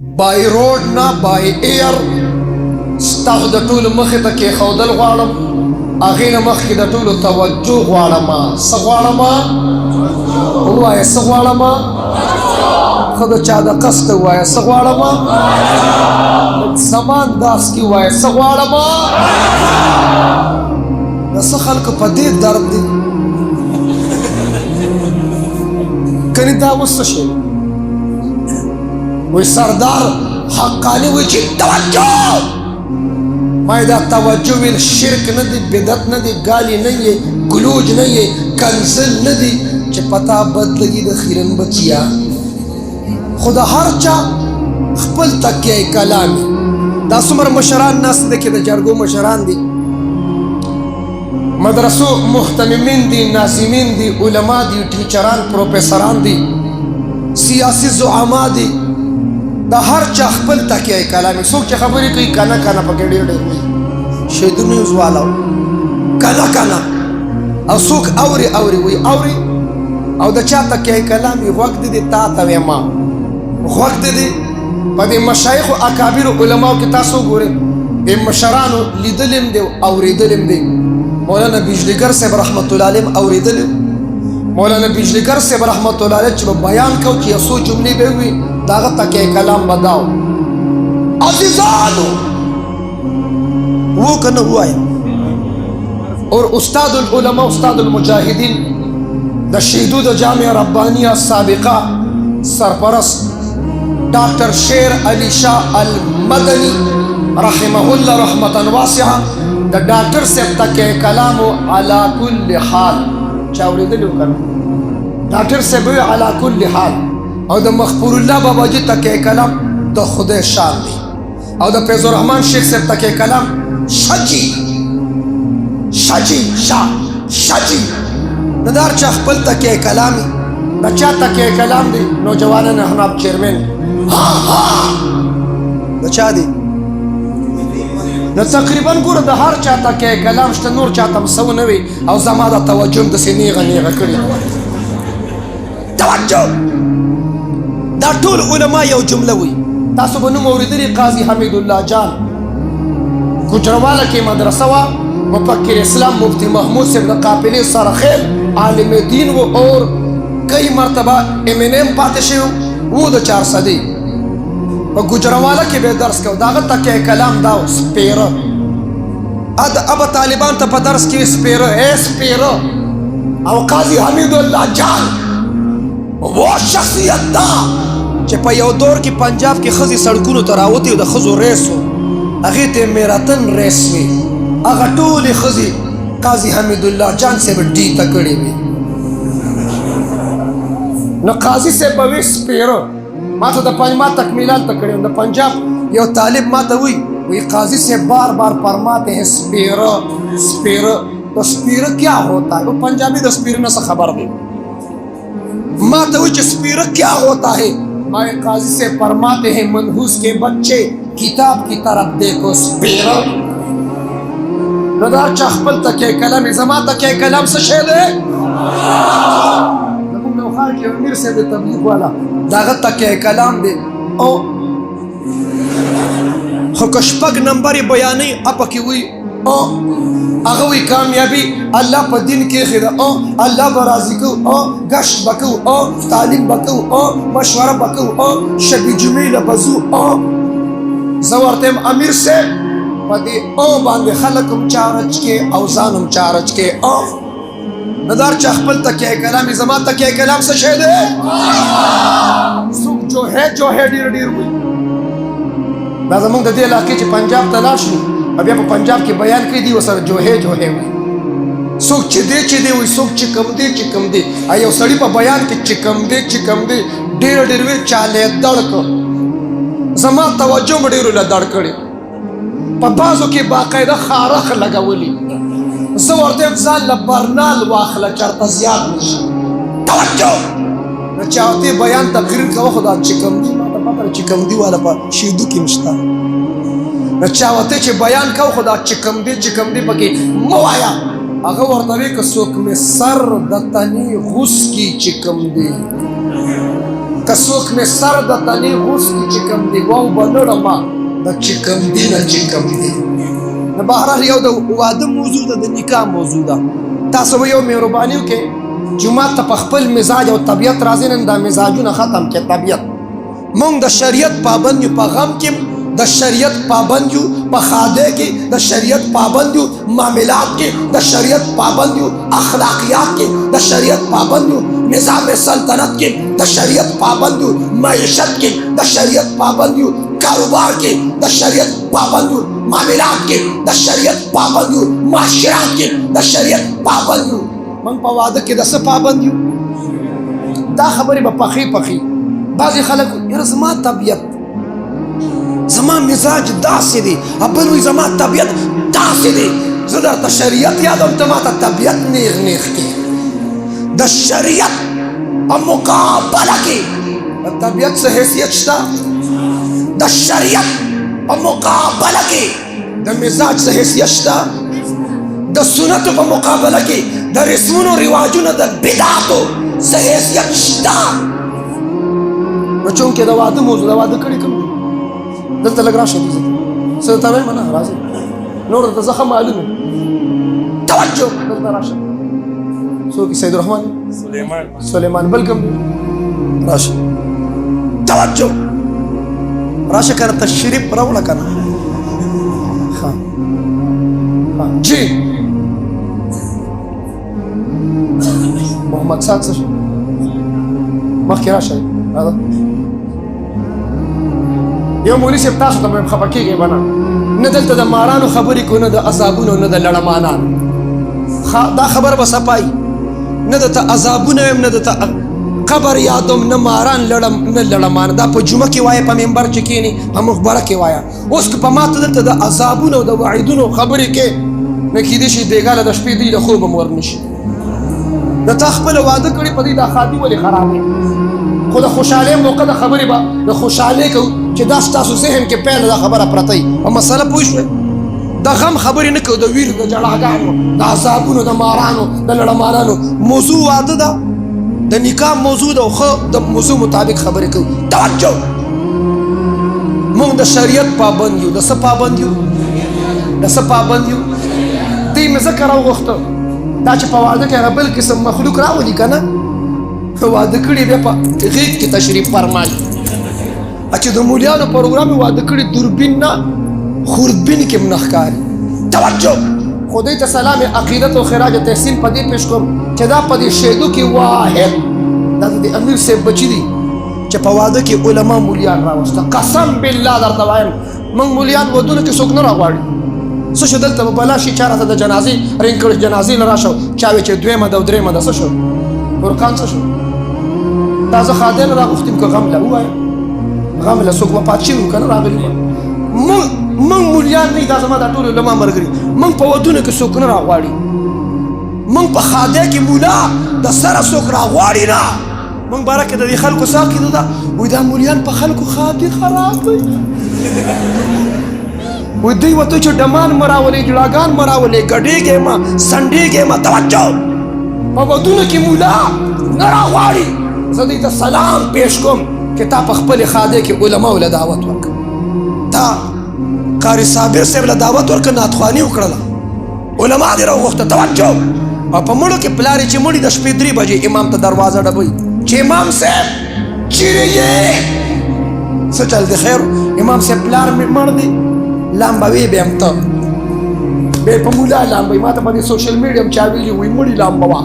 باي روډ نه باي ایر ستاسو د ټولو مخې ته کېښودل غواړم، هغې نه مخکې د ټولو توجه غواړم. څه غواړم؟ ووایه څه غواړم؟ ښه د چا د قصد ووایه څه غواړم؟ زمان داس کې ووایه څه غواړم؟ د څه خلکو په دې درد دی کنې دا اوس څه شی وی سردار حقانی وی چې توجه ما دا توجه ویل شرک نه دی، بدعت نه دی، ګالی نه یې، ګلوج نه یې، کنزل نه دی چې پتا بد لګي د خیرن بچیا. خو د هر چا خپل تکیه کلام دا څومره مشران ناست دی کې د جرګو مشران دي، مدرسو محتممین دي، ناظمین دي، علما دي، ټیچران پروفیسران دي، سیاسی زعما دي، دا هر چا خپل تکیه کلامي. څوک چې خبرې کوي کنه کنه پکې ډېر ډېر وایي شیدو نیوز والا کنه کنه، او څوک اوري اوري وایي اوري، او د چا تکیه کلامي غوږ دې دی تا ته وایم غوږ دې دی. په دې مشایخو اکابرو علماو کې تاسو ګورئ د مشرانو لیدلم دی اورېدلم دی. مولانا بجلیگر صاحب رحمت الله علیه اورېدلم، مولانا بجلیگر صاحب رحمت الله علیه چې بیان کو چې یو څو جملې به وي د هغه تکیه کلام بداو. عزیزانو وہ کنه وایي اور استاد العلماء استاد المجاهدین د شهیدو د جامعه ربانیه سابقه سرپرست ډاکټر شیر علی شاه المدنی رحمه الله رحمتا واسعه د ډاکټر صاحب تکیه کلامو علی کل حال چا اورېدلی وکړه ډاکټر صاحب وی علی کل حال، او د مغفور الله بابا جي تکیه کلام د خدای شان دی، او د فیض الرحمن شیخ صاحب تکیه کلام شجی شجی شا شجی. د دار چا خپل تکیه کلامي د چا تکیه کلام دی نوجوانان احناف چیرمن د چا دی نو تقریبا ګوره د هر چا تکیه کلام شته، نور چاته مسو نه وي، او زما د توجه داسې نیغه نیغه کړي. توجه دا ټول علما یو جمله وي، تاسو به نوم اورېدلي قاضي حمید الله جان ګوجرواله کې مدرسه وه، مفکر اسلام مفتی محمود صاحب د قافلې سرخیل عالم دین و اور کئی مرتبه M.N.M پاتې شوی و د 400 په ګوجرواله کې به درس کو. د هغه تکیه کلام دا و سپیره اب طالبان ته په درس کې سپیره سپیره، او قاضي حمید الله جان وہ شخصیت دا چې په یو دور کې پنجاب کې ښځې سړکونو ته راوتې د ښځو ریس و، هغې ته میراتن ریس وي، هغه ټولې ښځې قاضي حمید الله جان صاحب ډیته کړې وي. نو قاضي صاحب به وي سپیره، ما ته ما تکمیلات ته کړی د پنجاب یو طالب ما ته وی قاضی صاحب بار بار فرماتے ہیں سپیرہ سپیرہ، تو سپیرہ کیا ہوتا ہے؟ وہ پنجابی د سپیرہ سے خبر دی، ما ته وی چې سپیرہ کیا ہوتا ہے؟ میں قاضی سے فرماتے ہیں منحوس کے بچے کتاب کی طرف دیکھو سپیرہ. نو دا چا خپل تکیه کلام زما تکیه کلام څه شی دی؟ زموږ نوښار کې امیر صاحب د تبلیغ والا د هغه تکیه کلام دی، او خو که شپږ نمبر یې بیانوي پکې وي هغه وی کامیابی الله په دین کې ایښې ده، الله به راضي کوو، ګشت به کوو، تعلیم به کوو، مشوره به کوو، شبي جمعې له به ځو. زه ورته یم امیر صاحب په دې باندې خلک هم چارج کې او ځان هم چارج کې. نو دا چا خپل تکیه کلام زما تکیه کلام څه شی دی؟ څوک جوهې جوهې ډېر ډېر وي. دا زمونږ د دې علاقې چې پنجاب ته لاړ شو بیا په پنجاب کې بیان کوي دي ورسره جوهې جوهې وي، څوک چې دی چې دی وي، څوک چې کم دی چې کم دی. یو سړي په بیان کې چې کم دی چې کم دی ډېر ډېر وي، چاله یې دړ کړ، زما توجه مې ډېرو له دړ کړې، په بعضو کې باقاعده خارخ لګولي. زه ورته یم ځان له برنال واخله چېرته زیات نه شي. توجه نو چا ورته بیان تقریر کوه، خو دا چې کم دی ما ته پته ده چې کم دی والا په شیدو کې نشته. نو چا ورته چې بیان کوه، خو دا چې کم دی پکې مه وایه. هغه ورته وی که څوک مې سر د تنې غوس کي چې کم دی کڅوک میں سر د تنی غوس کی چکم دی واو بنړما د چکم دی نه چکم دی. نو بهرحال یو د واده موضوع ده، د نکاح موضوع ده. تاسو به یو مهرباني وکړئ جومات ته په خپل مزاج او طبیعت راځئ، نن دا مزاجونه ختم کړئ. طبیعت مونږ د شریعت پابند یو، په غم کې د شریعت پابند یو، په خاده کې د شریعت پابند یو، معاملات کې د شریعت پابند یو، اخلاقیات کې د شریعت پابند یو، نظام سلطنت کې د شریعت پابند یو، معیشت کې د شریعت پابند یو، کاروبار کې د شریعت پابند یو، معاملات کې د شریعت پابند یو، معاشرات کې د شریعت پابند یو. من په واده کې د څه پابند یو؟ دا خبرې به پخې پخې بعضې خلک یاره زما طبیعت زما مزاج داسې دی، بل وایي زما طبیعت داسې دی. زه درته شریعت یادوم، ته ماته طبیعت نیغ نیغ کې. د شریعت په مقابله کې د طبیعت څه حیثیت شته؟ د شریعت په مقابله کې د مزاج څه حیثیت شته؟ د سنتو په مقابله کې د رسمونو رواجونو د بدعاتو څه حیثیت شته؟ نو چونکې د واده موضوع د واده کړي کوم دلته لږ راشه څه درته وایم نه راځئ نور درته زه ښه معلوم یم. توجه دلته راشه. څوک سید الرحمن سلیمان بل کوم راشه. توجه راشه کنه تشریف راوړه کنه. ها جی محمد سعد څه مخکې راشه. یو مولوي صاحب تاسو ته به خفه کېږئ به نه دلته د مارانو خبرې کوو، نه د عذابونو، نه د لړمانانو. دا خبره به صفایي، نه درته عذابونه ویم، نه درته قبر یادوم، نه ماران لړم، نه لړمان. دا په جمعه کې وایه، په ممبر چې کښېني، په مخبره کې وایه. اوس که په ما ته دلته د عذابونو او د وعیدونو خبرې کې نه کېدای شي بېګاله د شپې دوی د خوب هم ور نه شي. د تا خپله واده کړي په دې دا ښادي ولې خرابوي؟ خو د خوشحالۍ موقع د خبرې به د خوشحالۍ کوو چې دا ستاسو ذهن کې پیل دا خبره پرته وي. په مسله پوه شوې؟ د غم خبرې نه کوو، د ویر، د جړاګانو، د عذابونو، د مارانو، د لړمانانو. موضوع واده ده، د نکاح موضوع ده، او ښه د موضوع مطابق خبرې کوو. توجه مونږ د شریعت پابند یو. د څه پابند یو؟ د څه پابند یو؟ دوی مې ځکه راوغوښته دا چې په واده کې هغه بل قسم مخلوق راولي که نه، واده کړي بیا په غیږ کې تشریف فرمایي. چې د مولیانو پروګرام یې واده کړي دوربین نه خوربین کې هم نه ښکاري. توجه خدای ته سلام عقیدت او خراج تحسین په دې پیش کوم چې دا په دې شیدو کې واحد دا د امیر صاحب بچي دي چې په واده کې علما مولیان راوسته. قسم بالله درته وایم موږ مولیان ودونو کې څوک نه راغواړي. څه شو دلته به بلا شي چا راته د جنازې رنګ کړ جنازې نه راشو، چا وایي چې دویمه ده او درېیمه ده. څه شو برقان څه شو؟ دا زه خادی نه راغوښتیم که غم له ووایم غم له څوک وفات شوي وو که نه راغلي وه. موږ مولیان نه دا زما دا ټول علما ملګري موږ په ودونو کې څوک نه راغواړي. موږ په خادی کې مولا د سره څوک راغواړي نه. موږ باره کې د دې خلکو سا کېده ده وایي دا مولیان په خلکو خادي خراب دی. وایي دوی ورته چې ډمان مه راولئ، جړاګان مه راولئ، ګډېږئ مه، سنډېږئ مه. توجه په ودونو کې مولا نه راغواړي. زه دوی ته سلام پیش کوم چې تا په خپلې خادې کې علماو له دعوت ورکړه، تا قاري صابر صاحب له دعوت ورکړه، نعتخواني وکړله، علما دې راوغوښته. توجه او په مړو کې پلار یې چې مړي د شپې 3 بجې امام ته دروازه ډبوي چې امام صاحب چیرې یې؟ څه چل دی خیر؟ امام صاحب پلار مې مړ دی، لامبوي به هم ته بیا په مولا لامبوي. ما ته په دې سوشل میډیا هم چا ویلي وایي مړي لامبوه.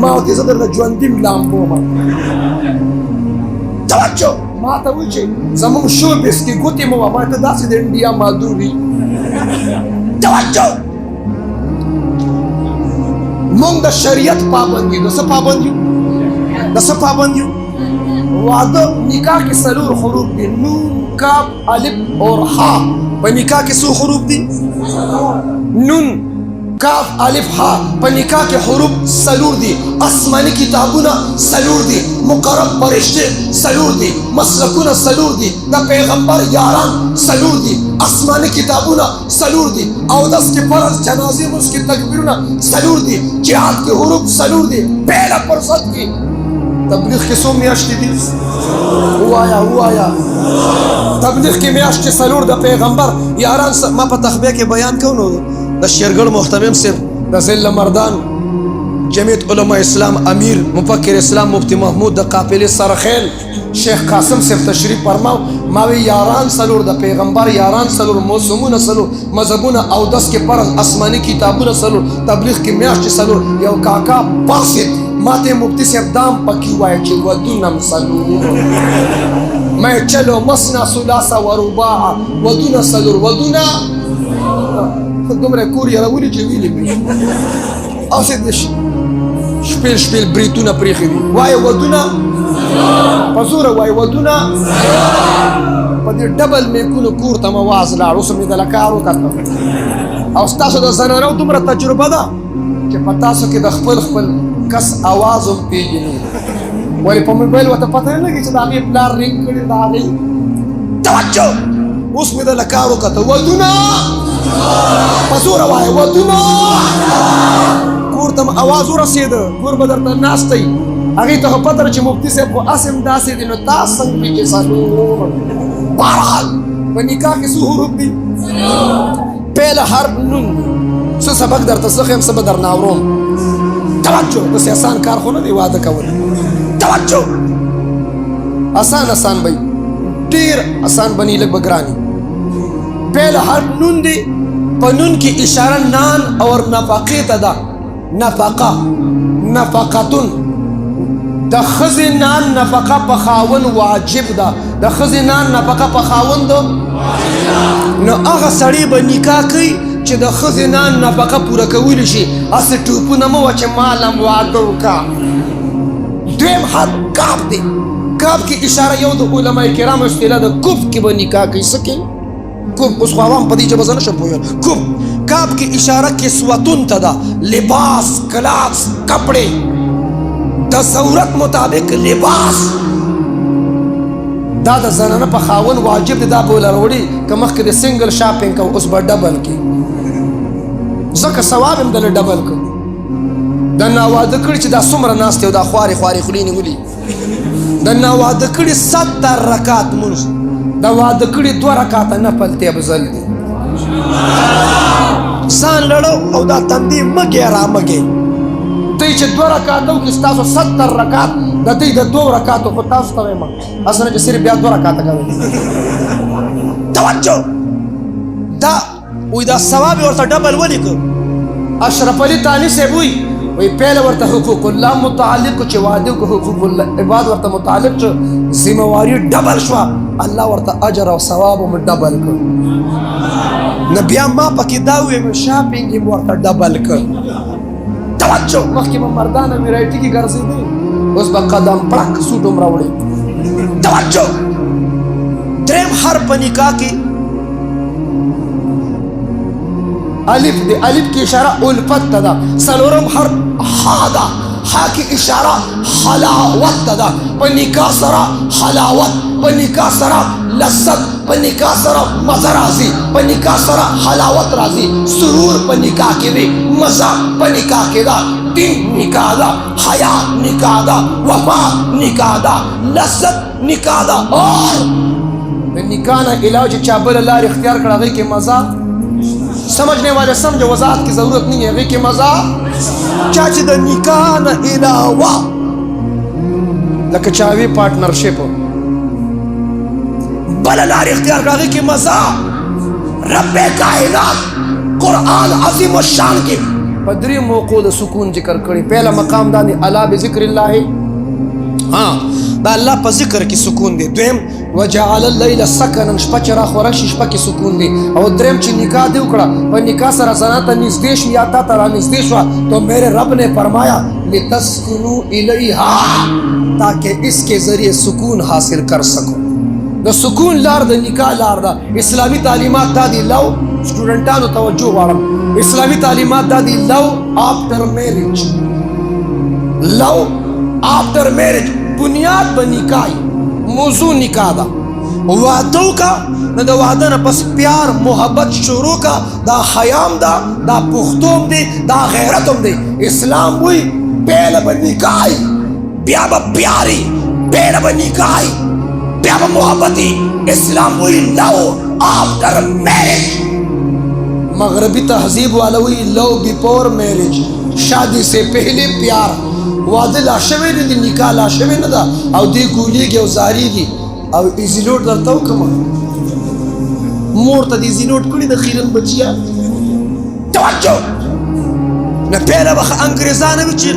ما ورته زه درله ژوندي لامبومه. توجه ما ته وایي چې زموږ شوبس کې ګوتې مه وه، ما ته داسې د انډیا مادوري. توجه مونږ د شریعت پابند یو. د څه پابند یو؟ د څه پابند یو؟ واده نکاح کې 4 حروف دي، نون، کاف، الف اور ها. په نکاح کې څو حروف دي؟ نون، کاف، الف، ها. په نکاح کې حروف 4 دي. آسماني کتابونه 4 دي، مقرب فرشته 4 دي، مسلکونه 4 دي، د پیغمبر یاران 4 دي، آسماني کتابونه 4 دي، اودس کې فرض، جنازې مونځ کې تکبیرونه 4 دي، جهاد کې حروف 4 دي. پهله فرصت کې تبلیغ کې څو میاشتې دي؟ ووایا تبلیغ کې میاشتې څلور د پیغمبر یاران ما په تخبیه کې بیان کوم نو د شیرګل محتمم صاحب د ذل مردان جمعیت علماء اسلام امیر مفکر اسلام مفتی محمود د قافلې سرخیل شیخ قاسم صاحب تشریف فرماو ما وی یاران څلور د پیغمبر یاران څلور موسمونه څلور مذهبونه او 10 کې فرض آسماني کتابونه څلور تبلیغ کې میاشتې څلور یو کاکا باسط ماته مفتی صاحب دام پکې وایي چې ودونه څلور ما چلو مسنا ثلاثه ورباع ودونه څلور ودونه دومره کور یې راولي چې ویلې او څه شپیل بریتونه پریخي دي وای ودونه پزوره وای ودونه په دې ډبل میکونو کور ته مواز لاړ اوس مې د لکارو کتل او ستاسو د زنانو دومره تجربه ده چې په تاسو کې د خپل کس आवाज هم پیژني ولی په موبایل وته پته نه لګي چې دا غي پلار رینګ کړي دا غي توجه اوس مې د لکارو کتل ودونه پزوره وای ودونه کور ته आवाज ورسېده کور به درته ناست دی هغې ته خو پته ده چې مفتي صاحب خو اسم داسې دی نو تا څنګه وي چې څلور بهرحال په نکاح کې څو حروف دي پیل حرف نون څه سبق درته څه ښیم څه به درنه اورم توجه داسې اسان کار خو نه دی واده کول توجه آسان به ډېر آسان بني لږ به ګراني پیل حرف نون دی په نون کې اشاره نان اور نفقې ته ده نفقه نفقتون د ښځې نان نفقه په خاوند واجب ده د ښځې نان نفقه په خاوند نو هغه سړی به نکاح کوي چې د ښځې نان نفقه پوره کولی شي هسې ټوپونه مه وه چې مالم واده وکړه دویم حرف کاف دی کاف کې اشاره یو د علما کرامو اصطلاح ده کف کې به نکاح کوي څه کوي کف اوس خو عوام په دې ژبه زه نشم پوهېدل کف کاف کې اشاره کسوتون ته ده لباس کلاس کپڑے د ضرورت مطابق لباس دا د زنانه په خاوند واجب دی دا به ولروړي که مخکې د سنګل شاپینګ کوو اوس به ډبل کې ځکه ثواب هم دله ډبل کو د ناواده کړي چې دا څومره ناست دی او دا خوارې خولې نیولي د ناواده کړي 70 رکات مونځ د واده کړي 2 رکاته نفل ته افضل دي ځان لړو او دا تندي مګې رامګې دوی چې 2 رکاته وکړي ستاسو 70 رکات د دوی د 2 رکاتو خو تاسو ته وایم اصلا چې صرف بیا 2 رکاته کوي توجه دا وی دا ثواب ورته ډبل ولیکو اشرف علي تاني صاحب وی پهله ورته حقوق الله متعلق چې واده کو حقوق العباد ورته متعلق چې ذمہواری ډبل شو الله ورته اجر او ثواب هم ډبل کړ نه بیا ما پکې دا ویم شاپینګ هم ورته ډبل کړ توجه مخکې به مردانه ویرایټي کې ګرځېدی اوس به قدم پړک سوټ هم راوړي توجه دریم حرف په نکاح کې الف دی الف کی اشاره الفت ده څلورم حرف ها ده ها کی اشاره حلاوت ده په نکاح سره حلاوت په نکاح سره لذت په نکاح سره مزه راځي په نکاح سره حلاوت راځي سرور په نکاح کې وي مزه په نکاح کې ده دین نکاح ده حیا نکاح ده وفا نکاح ده لذت نکاح ده اور د نکاح نه علاوه چا بل لار اختیار کړه هغې کې مزه समझने वाले समझो वजाहत की जरूरत नहीं है कि मजा चाची द निकाह न इलावा लके चावी पार्टनरशिप बल लार इख्तियार कर कि मजा रब्बे कायनात कुरान अजीम व शान की पदरी मौकूद सुकून जिक्र करी पहला मकाम दानी अला बिज़िक्रिल्लाह हाँ دا الله په ذکر کې سکون دی دویم وجعل الليل سكنا شپه چې راخوره شي شپه کې سکون دی او دریم چې نکاح دی وکړه په نکاح سره زنا ته نږدې شو یا تا ته رانږدې شوه تو میرے رب نے فرمایا لتسکنوا الیہا تاکہ اس کے ذریعے سکون حاصل کر سکو د سکون لار د نکاح لار ده اسلامی تعلیمات دا دی لو سټوډنټانو توجه غواړم اسلامی تعلیمات دا دی لو آفټر میریج لو آفټر میریج بنیاد به نکاح موضوع نکاح دا واده کا نه د واده نه پس پیار محبت شروع کا دا حیام دا پختوم دی دا غیرتم دی اسلام وی پہله به نکاح بیا به پیاری بیڑ به نکاحی بیا به محبتی اسلام وی لو آفٹر میرج مغربی تہذیب والا وی لو بیفور میرج شادی سے پہلے پیار واده لا شوی نه دی نکاح لا شوی نه دا او دی ګولیږي او زاریږي او ایزیلوټ درته وکړم مور ته د ایزیلوټ کړي د خیرن بچیا توجه نه پیله به انګریزانه وي چې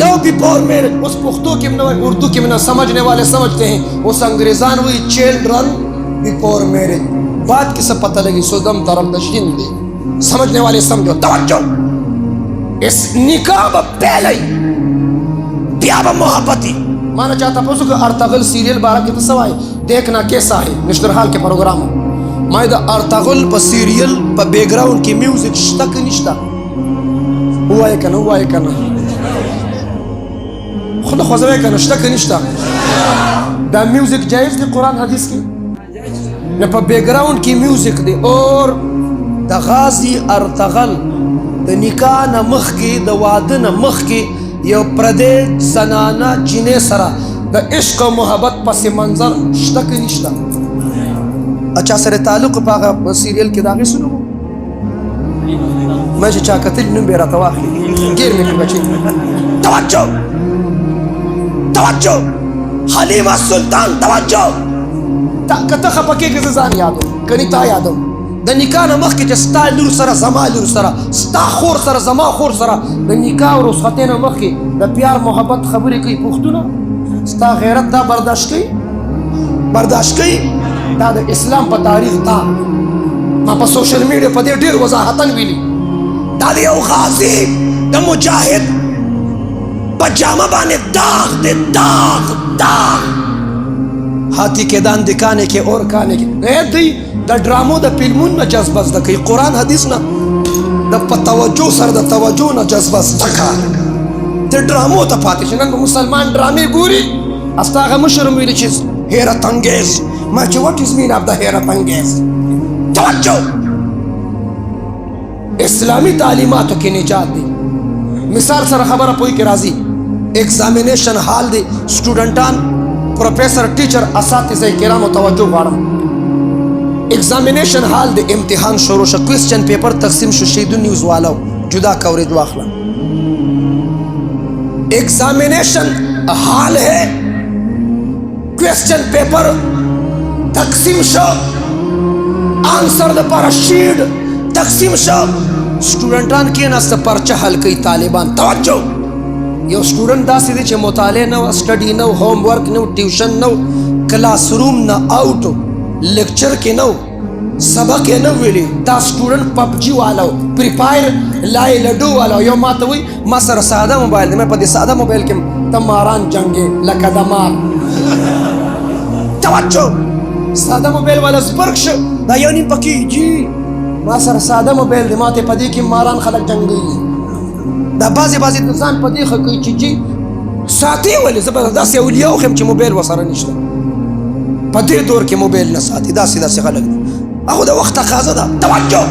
لو بیفور میرج اوس پښتو کې نه اردو کې نه سمجھنے والے سمجھتے ہیں اوس انګریزان وی چلڈرن بیفور میرج بات کی سب پتہ لگی سودم طرف نشین دی سمجھنے والے سمجھو توجہ اس نکاح با پہلے بیا با محبتی مانا چاہتا پوسو کہ ارتغل سیریل بارا کی تصوائی دیکھنا کیسا ہے نشترحال کے پروگرام مائی دا ارتغل پا سیریل پا بیک گراؤنڈ کی میوزک شتا کی نشتا ہوا ہے کنا خدا خوزوے کنا شتا کی نشتا دا میوزک جائز دی قرآن حدیث کی نہ پا بیک گراؤنڈ کی میوزک دی اور دا غازی ارتغل دا نکاح نا مخ کی دا واده نا مخ کی یو پردے زنانا چینے سرا دا عشق و محبت پس منظر شتک نشتا اچھا سر تعلق پاگا سیریل کی داغی سنو میں چاکتل نم بیرا تواخی گیر میں بچی توجہ توجہ حلیمہ سلطان توجہ کتا خپکی که زان یادو کنی تا یادو د نکاح نه مخکې چې ستا لور سره زما لور سره ستا خور سره زما خور سره د نکاح او رخصتۍ نه مخکې د پیار محبت خبرې کوي پښتونه ستا غیرت دا برداشت کوي دا د اسلام په تاریخ دا ما په سوشل میډیا په دې ډېر وضاحتن ویلي دا د یو غازي د مجاهد په جامه باندې داغ دی داغ ہاتھی کے دان دکھانے کے اور کھانے کے دی دا ڈرامو دا فلمون نا جذبہ زدہ کئی قرآن حدیث نا دا پا توجہ سر دا توجہ نا جذبہ زدہ دا ڈرامو تا پاتی شنن مسلمان ڈرامی گوری استاغ مشرم ویلی چیز حیرت انگیز میں چو what is mean of the حیرت انگیز توجہ اسلامی تعلیماتوں کی نجات دی مثال سر خبر پوئی کے راضی ایگزامینیشن حال دی سٹوڈنٹان پروفیسر ٹیچر اساتذہ کرام و توجہ غواړم ایگزامینیشن حال د امتحان شروع شو کوېسچن پیپر تقسیم شو شیدو نیوز والو جدا کوریج واخلا ایگزامینیشن حال ہے کوېسچن پیپر تقسیم شو آنسر د پارا شیٹ تقسیم شو سٹوڈنٹان کېناسته پرچه حل کوي طالبان توجہ یو سٹوڈنٹ دا سی دی چې مطالعه نو سټډي نو ہوم ورک نو ټیوشن نو کلاس روم نه آؤٹ لیکچر کې نو سبق یې نو ویلی دا سٹوڈنٹ پبجی والو فری فایر لای لډو والو یو ماته وی ما سره ساده موبایل دی مې په دې ساده موبایل کې تماران جنگي لکه دمار توجه ساده موبایل والا سپرک شو دا یو نیم پکې جی ما سره ساده موبایل دی ماته په دې کې ماران خلک جنگي دا بازی ځان په دې ښه کوي چې جی ساتي ولې زه به داسې اولیاء وښیم چې موبایل ورسره نشته په دې دور کې موبایل نه ساتي داسې خلک دي هغه د وخت تقاضا ده توجه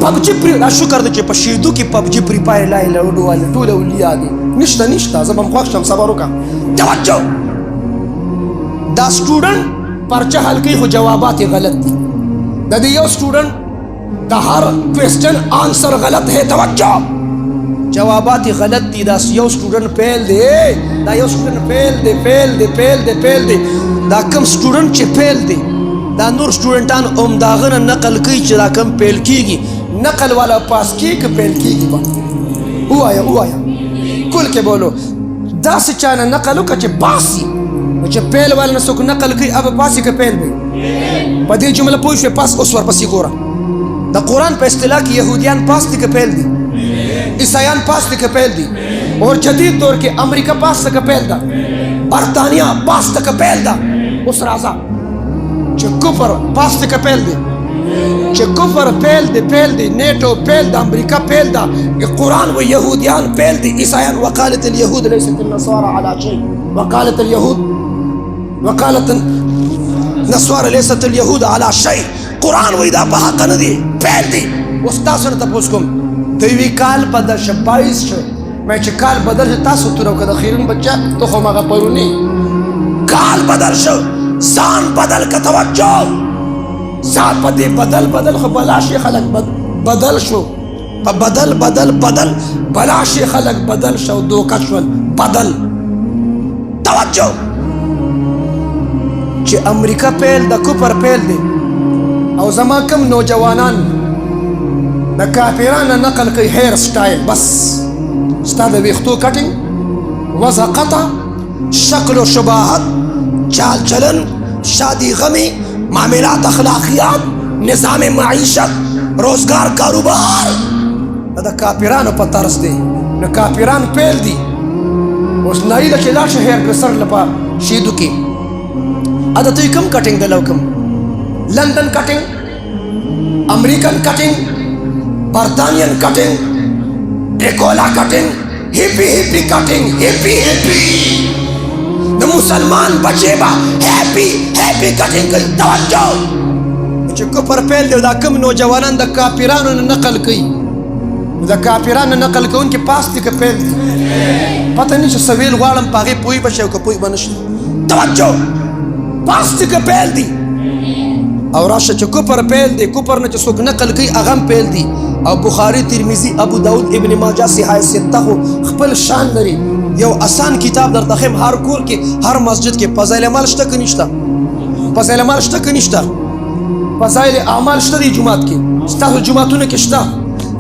پبجي دا شکر دی چې په شیدو کې پبجي پری پای لا اله الا الله ټول اولیاء دي نشته زه به خوښ شم صبر وکړه توجه دا سټوډنټ پرچه حل کوي خو جوابات غلط دي د دې یو سټوډنټ دا ہر کوئسچن آنسر غلط ہے توجہ جوابات غلط دی دا یو سٹوڈنٹ فیل دے دا یو سٹوڈنٹ فیل دے دا کم سٹوڈنٹ چے فیل دے دا نور سٹوڈنٹان داغن نقل کی چے دا کم فیل کی گی نقل والا پاس کی کہ فیل کی گی با او آیا کل کے بولو دا سے چانا نقلو کا چے باسی چے فیل والا نسوک نقل کی اب پاسی کا فیل دے پا دی جملہ پوشوے پاس اسوار پسی گورا دا قرآن پہ اصطلاح کی یہودیان پاس دی کے پہل دی عیسائیان پاس دی کے پہل دی اور جدید دور کے امریکہ پاس دی کے پہل دا برطانیہ پاس دی کے پہل دا اس رازا چھ کفر پاس دی کے پہل دی چھ کفر پہل دی نیٹو پہل دا امریکہ پہل دا قرآن و یہودیان پہل دی عیسائیان وقالت اليہود لیست النصارى على شيء وقالت النصارى لیست اليہود على شيء قرآن وی دا بحق ندی پہل دی استاسو نتا پوس کم دوی کال پا دا 22 मैं چې کال بدل شو تاسو تورو که د خیرون بچه تو خو مغه پرونی کال بدل شو ځان بدل که توجه ځان په دې بدل خو بلا شي خلک بدل شو په بدل بلا شي خلک بدل شو دوکه شول بدل توجه چې امریکا پیل د کوپر پیل دی او زما کم نوجوانان د کافرانه نقل کوي هیر سټایل بس ستا د ویښتو کټینګ وضع قطع شکل و شباهت چال چلن شادی غمی معاملات اخلاقیات نظام معیشت روزگار کاروبار دا کافرانو په طرز دی نو کافران پیل دی اوس ناری ده چې لاړ شه هیر ډریسر لپاره شیدو کې ادا توی کم کټینګ دلو کم لندن کټینګ امریکن کټینګ برطانین کټینګ ډیکولا کټینګ هیپی کټینګ هیپی د مسلمان بچے با هیپی کټینګ کوي توجه چې کوپر پیل دی دا کم نوجوانان د کافرانو نقل کوي د کافرانو نقل کوونکي پاس دي که پیل دي پته نه چې سویل غواړم په هغې پوی به شي او که پوی به نه شي توجه پاس دي که پیل دي او راشه چې کوپر پیل دی کوپر نه چې څوک نقل کوي هغه هم پیل دي او بخاري ترمذي ابو داود ابن ماجه صحیح سته خو خپل شان لري یو آسان کتاب درته ښیم هر کور کې هر مسجد کې فضایل اعمال شته که نشته فضایل اعمال شته که نشته فضایل اعمال شته دی جومات کې ستاسو جوماتونه کې شته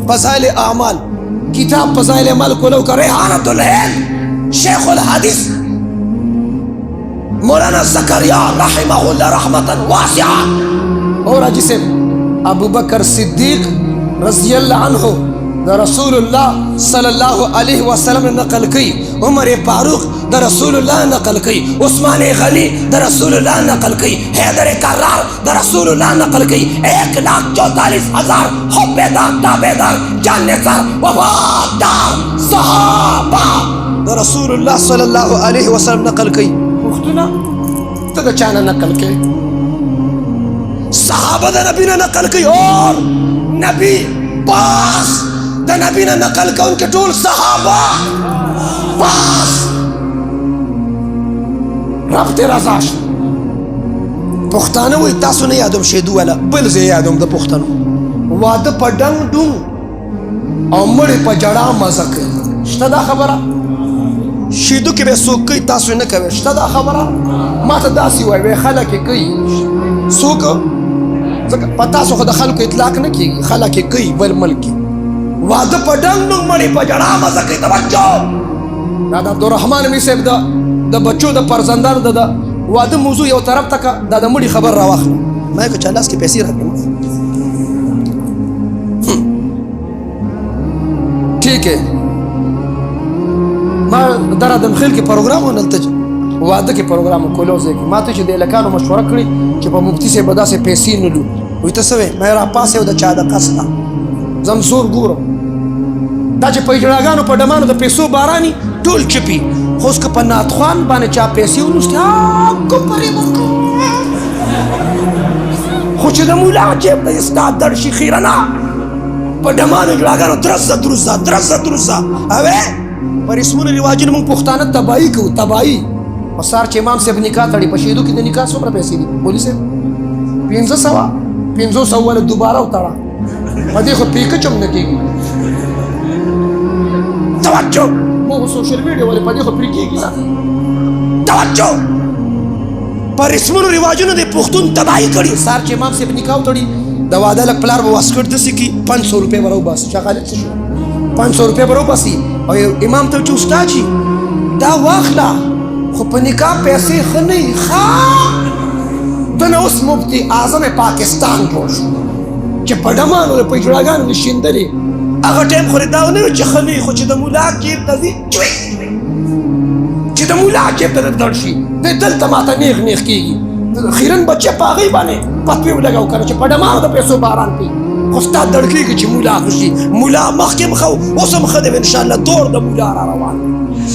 فضائل اعمال کتاب فضائل اعمال کولو کا ریحانۃ الہند شیخ الحدیث مولانا زکریا رحمہ اللہ رحمتا واسعہ اور جسے ابو بکر صدیق رضی اللہ عنہ دا رسول اللہ صلی اللہ علیہ وسلم نے نقل کی عمر فاروق دا رسول اللہ نقل کی عثمان غنی دا رسول اللہ نقل کی حیدر کرار دا رسول اللہ نقل کی 1,44,000 حبیدار تابیدار جاننسار وفادار صحابہ دا رسول اللہ صلی اللہ علیہ وسلم نقل کی پختونا تا دا چانا نقل کی صحابہ دا نبی نے نقل کی اور نبی پاس دا نبی نے نقل کا ان کے ټول صحابہ پاس رب ته رضا شو پښتانه وایي تاسو نه یادوم شیدو والا بل زه یادوم د پښتنو واده په ډنګ ډونګ او مړې په جړا مزه کوي شته دا خبره شیدو کې به څوک کوي تاسو نه کوئ شته دا خبره ما ته داسې وایي خلک یې کوي څوک ځکه په تاسو خو د خلکو اطلاق نه کېږي خلک یې کوي بل ملک کې واده په ډنګ ډونګ مړې په جړا مزه کوي توجه دا د عبدالرحمن مې صاحب د بچو د فرزندانو د واده موضوع یو طرف ته که دا د مړي خبر راواخله ما یې که چا لاس کې پیسې راکړم ٹھیک ہے ما در دمخیل کې پروګرام و نلته واده کې پروګرام کولو ځای کې ما ته چې د هلکانو مشوره کړې چې په مفتي صاحب به داسې پیسې نه لو وایي ته څه وایې ما راپاسې و د چا د قصده زم زور ګورم دا چې په اجړاګانو په ډمانو د پیسو باراني ټول چپي خو اوس که په ناتخوان باندې چا پیسې ونوستې کوپرې وکړو خو چې د مولا جیب ته ستا دړ شي خیره نه په ډمانو اجړاګانو درزه دروزه اوې په رسمونو رواجونو موږ پښتانه تباهي کوو تباهي په سار چې امام صاحب نکاح تړي په شهیدو کې د نکاح څومره پیسې دي بولي صاحب 500 ولې دوباره وتړه په دې خو پیکچ هم نه کېږي توجه مو سوشل میډیا ولې په دې خو پرې کېږي نه توجه په رسمونو رواجونو د پښتون تباهي کړي سار چې امام صاحب نکاح وتړي د واده لږ پلار به واسکټ داسې کړي 500 روپۍ به راوباسي چا خالد څه شو 500 روپۍ به راوباسي او امام ته چې استاد جي دا واخله خو په نکاح پیسې ښه نه وي ښه دنه اوس مفتي اعظم پاکستان جوړ شو چې په ډمانو په اجړاګانو نه شیندلې هغه ټایم خو دا ونه وي چې ښه نه وي خو چې د ملا جیب ته ځي چې د ملا جیب ته دړ شي دی دلته ماته نیغ کېږي خیرن بچه په هغې باندې پتوې ولګو که نه چې په ډمانو د پیسو باران کوي خو ستا دړ کېږي چې ملا خو شي ملا مخکې هم ښه اوس هم ښه دی انشاءالله دور د ملا را روان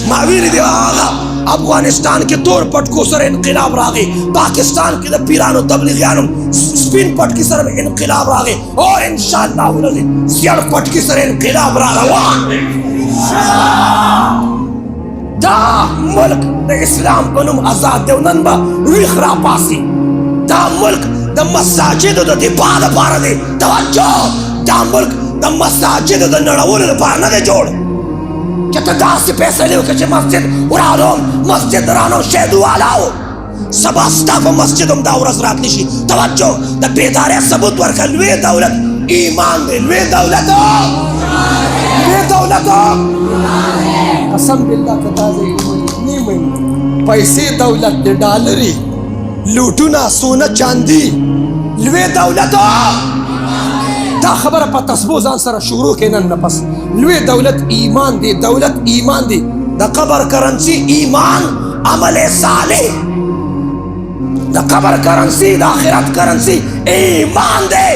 ما ویلي دی هغه افغانستان کې تور پټکو سره انقلاب راغی پاکستان کې د پیرانو تبلیغیانو سپین پټکي سره انقلاب راغی او انشاءالله زیړ پټکي سره انقلاب را روان دا ملک د اسلام په نوم آزاد دی نن به ویښ راپاڅي دا ملک د مساجدو د دفاع لپاره دی توجه دا ملک د مساجدو د نړولو لپاره نه دی جوړ چې ته داسې فیصلې وکړې چې مسجد ورانوم مسجد رانو شهدو والاو سبا ستا په مسجد هم دا ورځ راتلی شي توجه د بیدارۍ ثبوت ورکړه لوی دولت ایمان دی لوی دولت قسم بالله که دا زه نه منم پیسې دولت د ډالري لوټونه سونه چاندي لوی دولت دا خبره په تسبو ځان سره شروع کړه نن نه پس لوی دولت ایمان دی دولت ایمان دی د قبر کرنسی ایمان عمل صالح د قبر کرنسی د آخرت کرنسی ایمان دی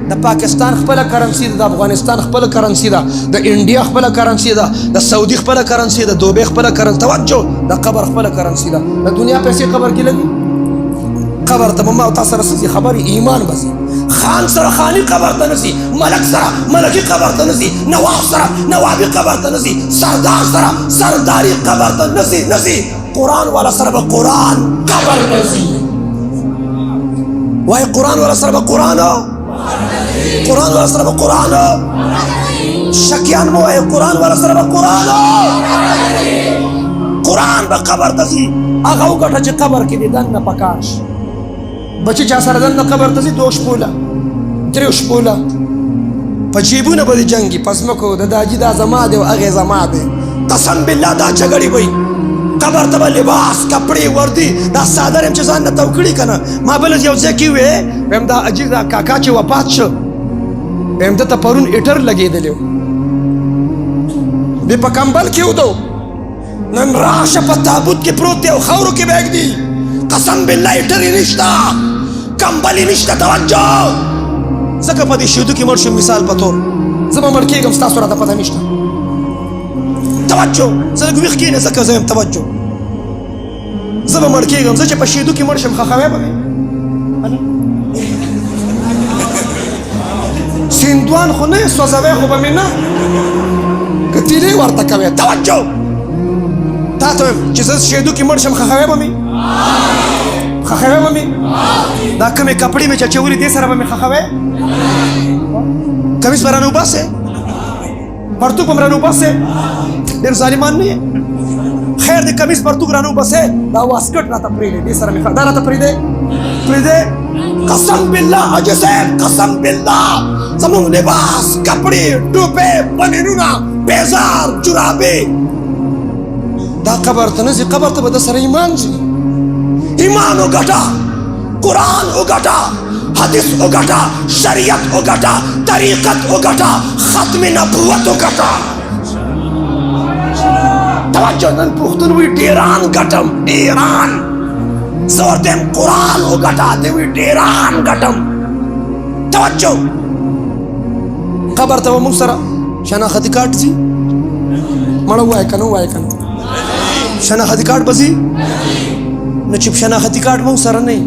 د پاکستان خپل کرنسی ده د افغانستان خپل کرنسی ده د انډیا خپل کرنسی ده د سعودي خپل کرنسی ده دوبۍ خپل کرنسی توجه د قبر خپل کرنسی ده د دنیا پیسې قبر کې لګي قبر ته مما او تاسو سره څه خبري ایمان بسي خان سره خاني قبر ته نسي ملک سره ملکی قبر ته نسي نواب سره نوابي قبر ته نسي سردار سره سرداري قبر ته نسي قرآن والا سره به قرآن قبر ته نسي وای قرآن والا سره به قرآن قرآن والا سره به قرآن شکیان مو وای قرآن والا سره به قرآن قرآن به قبر ته نسي هغه وګټه چې قبر کې دي دننه پکاش بچی چا سره دننه قبر ته ځي 2 شپوله 3 شپوله په جیبونه به دې جنګي په ځمکو د داجي دا زما دی او هغې زما دی قسم بالله دا جګړې وي قبر ته به لباس کپړې وردي دا څادر یم چې ځان نه تو کړي که نه ما بل یو ځای کې وې ویم دا عجیب دا کاکا چې وفات شو ویم ده ته پرون ایټر لګېدلی و بې په کمبل کې ودو نن راشه په تابوت کې پروت دی او خاورو کې به ږدي قسم بالله ایټر یې نشته کمبل یې نشته توجه ځکه په دې شهیدو کې مړ شم مثال په طور زه به مړ کېږم ستاسو راته پته نشته توجه زه لږ ویښ کښېنه ځکه زه یم توجه زه به مړ کېږم زه چې په شهیدو کې مړ شم ښخوی به مې سیندوان خو نه یې سوځوی خو به مې نه که تیلې ورته کوې توجه تا ته وایم چې زه شهیدو کې مړ شم ښخوی به مې ښخوی به مې دا کومې کپړې مې چې اچولې دې سره به مې ښخوی کمیس به رانه وباسې پرتوګ به م رانه وباسې ډېر ظالمان نه یې خیر د کمیس پرتوګ رانه وباسې دا واسکټ راته پرېږدې دې سره مې دا راته پرېږدې قسم بالله حاجي صاحب قسم بالله زموږ لباس کپړې ټوپې بنینونه بیزار جرابې دا قبر ته نه ځي قبر ته به د سره ایمان ځي ایمان وګټه قرآن وګټه حدیث وګټه شریعت وګټه طریقت وګټه ختم نبوت وګټه توجه نن پښتون وي ډیران ګټم ډیران زه ورته یم قرآن وګټه دی وي ډیران ګټم توجه قبر ته به موږ سره شناختي کارت ځي مړه ووایه که نه ووایه که نه شناختي کارت به ځي نو چې شناختي کارت موږ سره نه وي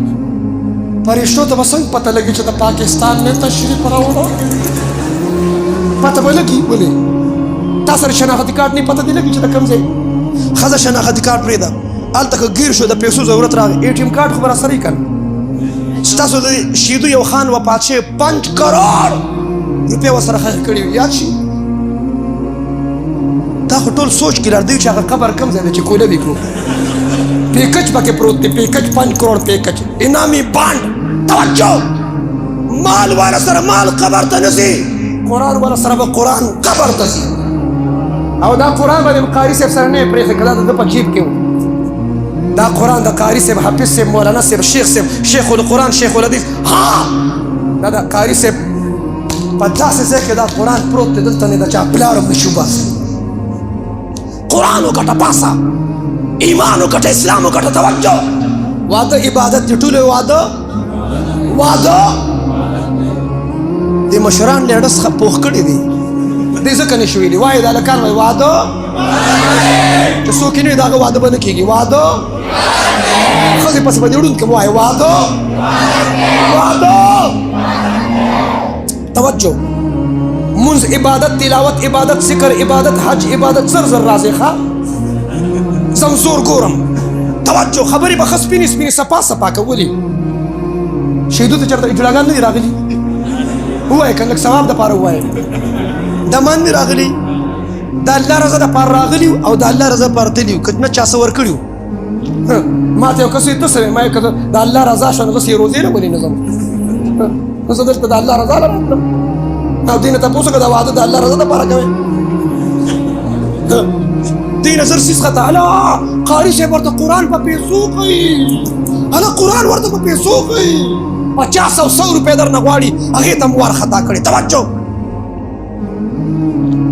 فرشتو ته به څنګه پته لګي چې د پاکستان نه تشریف راوړو پته به لګي ولې تا سره شناختي کارت نه پته دې لګي چې د کوم ځای ښځه شناختي کارت پرېږده هلته که ګیر شو د پیسو ضرورت راغی ATM کارت خو به راسره یي که نه ستاسو د شهیدو یو خان وفات شوی 5 کروڑ روپۍ ورسره خښې کړي وي یاد شي تا خو ټول سوچ کې لړدی چې هغه قبر کوم ځای دی چې کوله وي کړو پیکج پکې پروت دی پیکج 5 کروڑ پیکج انعامي بانډ توجه مال والا سره مال قبر ته نه ځي قرآن والا سره به قرآن قبر ته ځي او دا قرآن به د قاري صاحب سره نه یې پرېښی که دا د ده په جیب کې و دا قرآن د قاري صاحب حافظ صاحب مولانا صاحب شیخ صاحب شیخ القرآن شیخ الحدیث ها دا د قاري صاحب په داسې ځای کې دا قرآن پروت دی دلته نه د چا پلار هم نشي وباسي قرآن وګټه پاسه ایمان وګټه اسلام وګټه توجه واده عبادت دي ټول واده د مشران لیډس څخه پوخ کړي دي دې ځکه نشي ویلي وایي دا هلکان وایي واده چې څوک یې نه وي د هغه واده به نه کېږي واده ښځې پسې به دې ړوند کړم وایي واده توجه منز عبادت تلاوت عبادت ذکر عبادت حج عبادت زر زر راځي ښه زمزور ګورم توجه خبرې به ښه سپینې سپینې صفا صفا کولې شهیدو ته چېرته اجلاګان نه دي راغلي ووایه که لږ ثواب دپاره ووایه دمان دي راغلي د الله رضا دپاره راغلي او د الله رضا دپاره تلي وو که نه چا څه ورکړي وو ما ته یو کس وایي ته څه وایې ما که د الله رضا شوه نو داسې یې روزې نه ولې نه ځم نو زه دلته د الله رضا له راتلم او دوی نه تپوس وکړه دا واده د الله رضا دپاره کوې دوی نظر سیس خطا هله قاري صاحب ورته قرآن په پیسو کوي هله قرآن ورته په پیسو کوي 50 او 100 روپۍ درنه غواړي هغې ته م وارخطا کړې توجه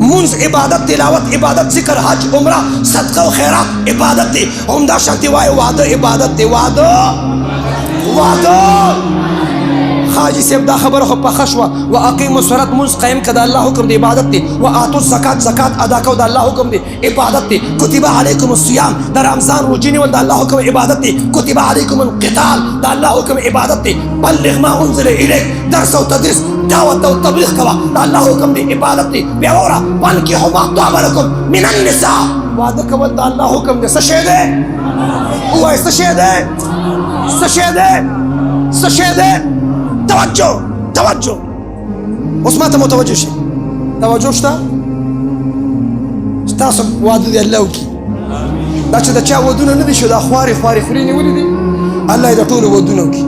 منز عبادت تلاوت عبادت ذکر حج عمره صدقه و خیرات عبادت دی عمده شانتی وای واده عبادت دی واده حاجی صاحب دا خبره خو پخه شوه و اقیموا الصلاة منز قیم که د الله حکم دی عبادت دی و آتو الزکات زکات ادا کو د الله حکم دی عبادت دی کتب علیکم الصیام د رمضان روزې نیول د الله حکم عبادت دی کتب علیکم القتال د الله حکم عبادت دی بلغ ما انزل الیک درس او تدریس دعوت او تبلیغ کوا د الله حکم دی عبادت دی بیا وره فانکحوا ما طاب لکم من النساء واده کول د الله حکم دی څه شی دی ووایه څه شی دی څه شی دی څه شی دی توجه اوس ما ته متوجه شي توجه شته ستاسو واده دی الله وکړي دا چې د چا ودونه نه دي شو دا خوارې خورې نیولي دي الله یې د ټولو ودونه وکړي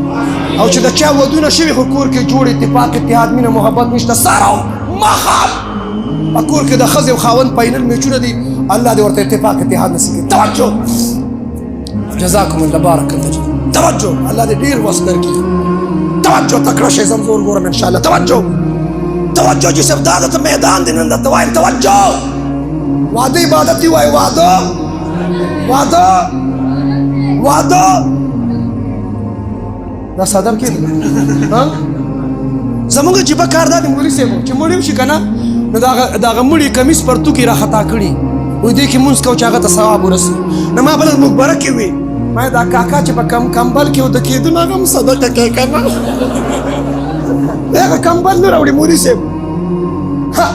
او چې د چا ودونه شوي خو کور کې جوړ اتفاق اتحاد مینه محبت نشته ساره مخام په کور کې د ښځې او خاوند فاینل میچونه دي الله دې ورته اتفاق اتحاد نصیب کړي توجه جزاکم الله بارک الله توجه الله دې ډېر وس درکړي توجه تکړه شي زمزور ګورم ان شاء الله توجه چې صرف دا د میدان دی نن درته وایم توجه واده عبادت دی وایي واده دا صدر کې زمونږ جیبه کار دا دی مولوي صاحب چې مړ شي که نه نو د هغه مړي کمیس پرتو کې راخطا کړي وایي دې کې مونځ کوو چې هغه ته ثواب ورسي نه ما بله مقبره کې وي ما دا کاکا چې په کمبل کې د کېدو نه هغه هم صدقه کوي که نه هغه کمبل نه راوړي مولوي صاحب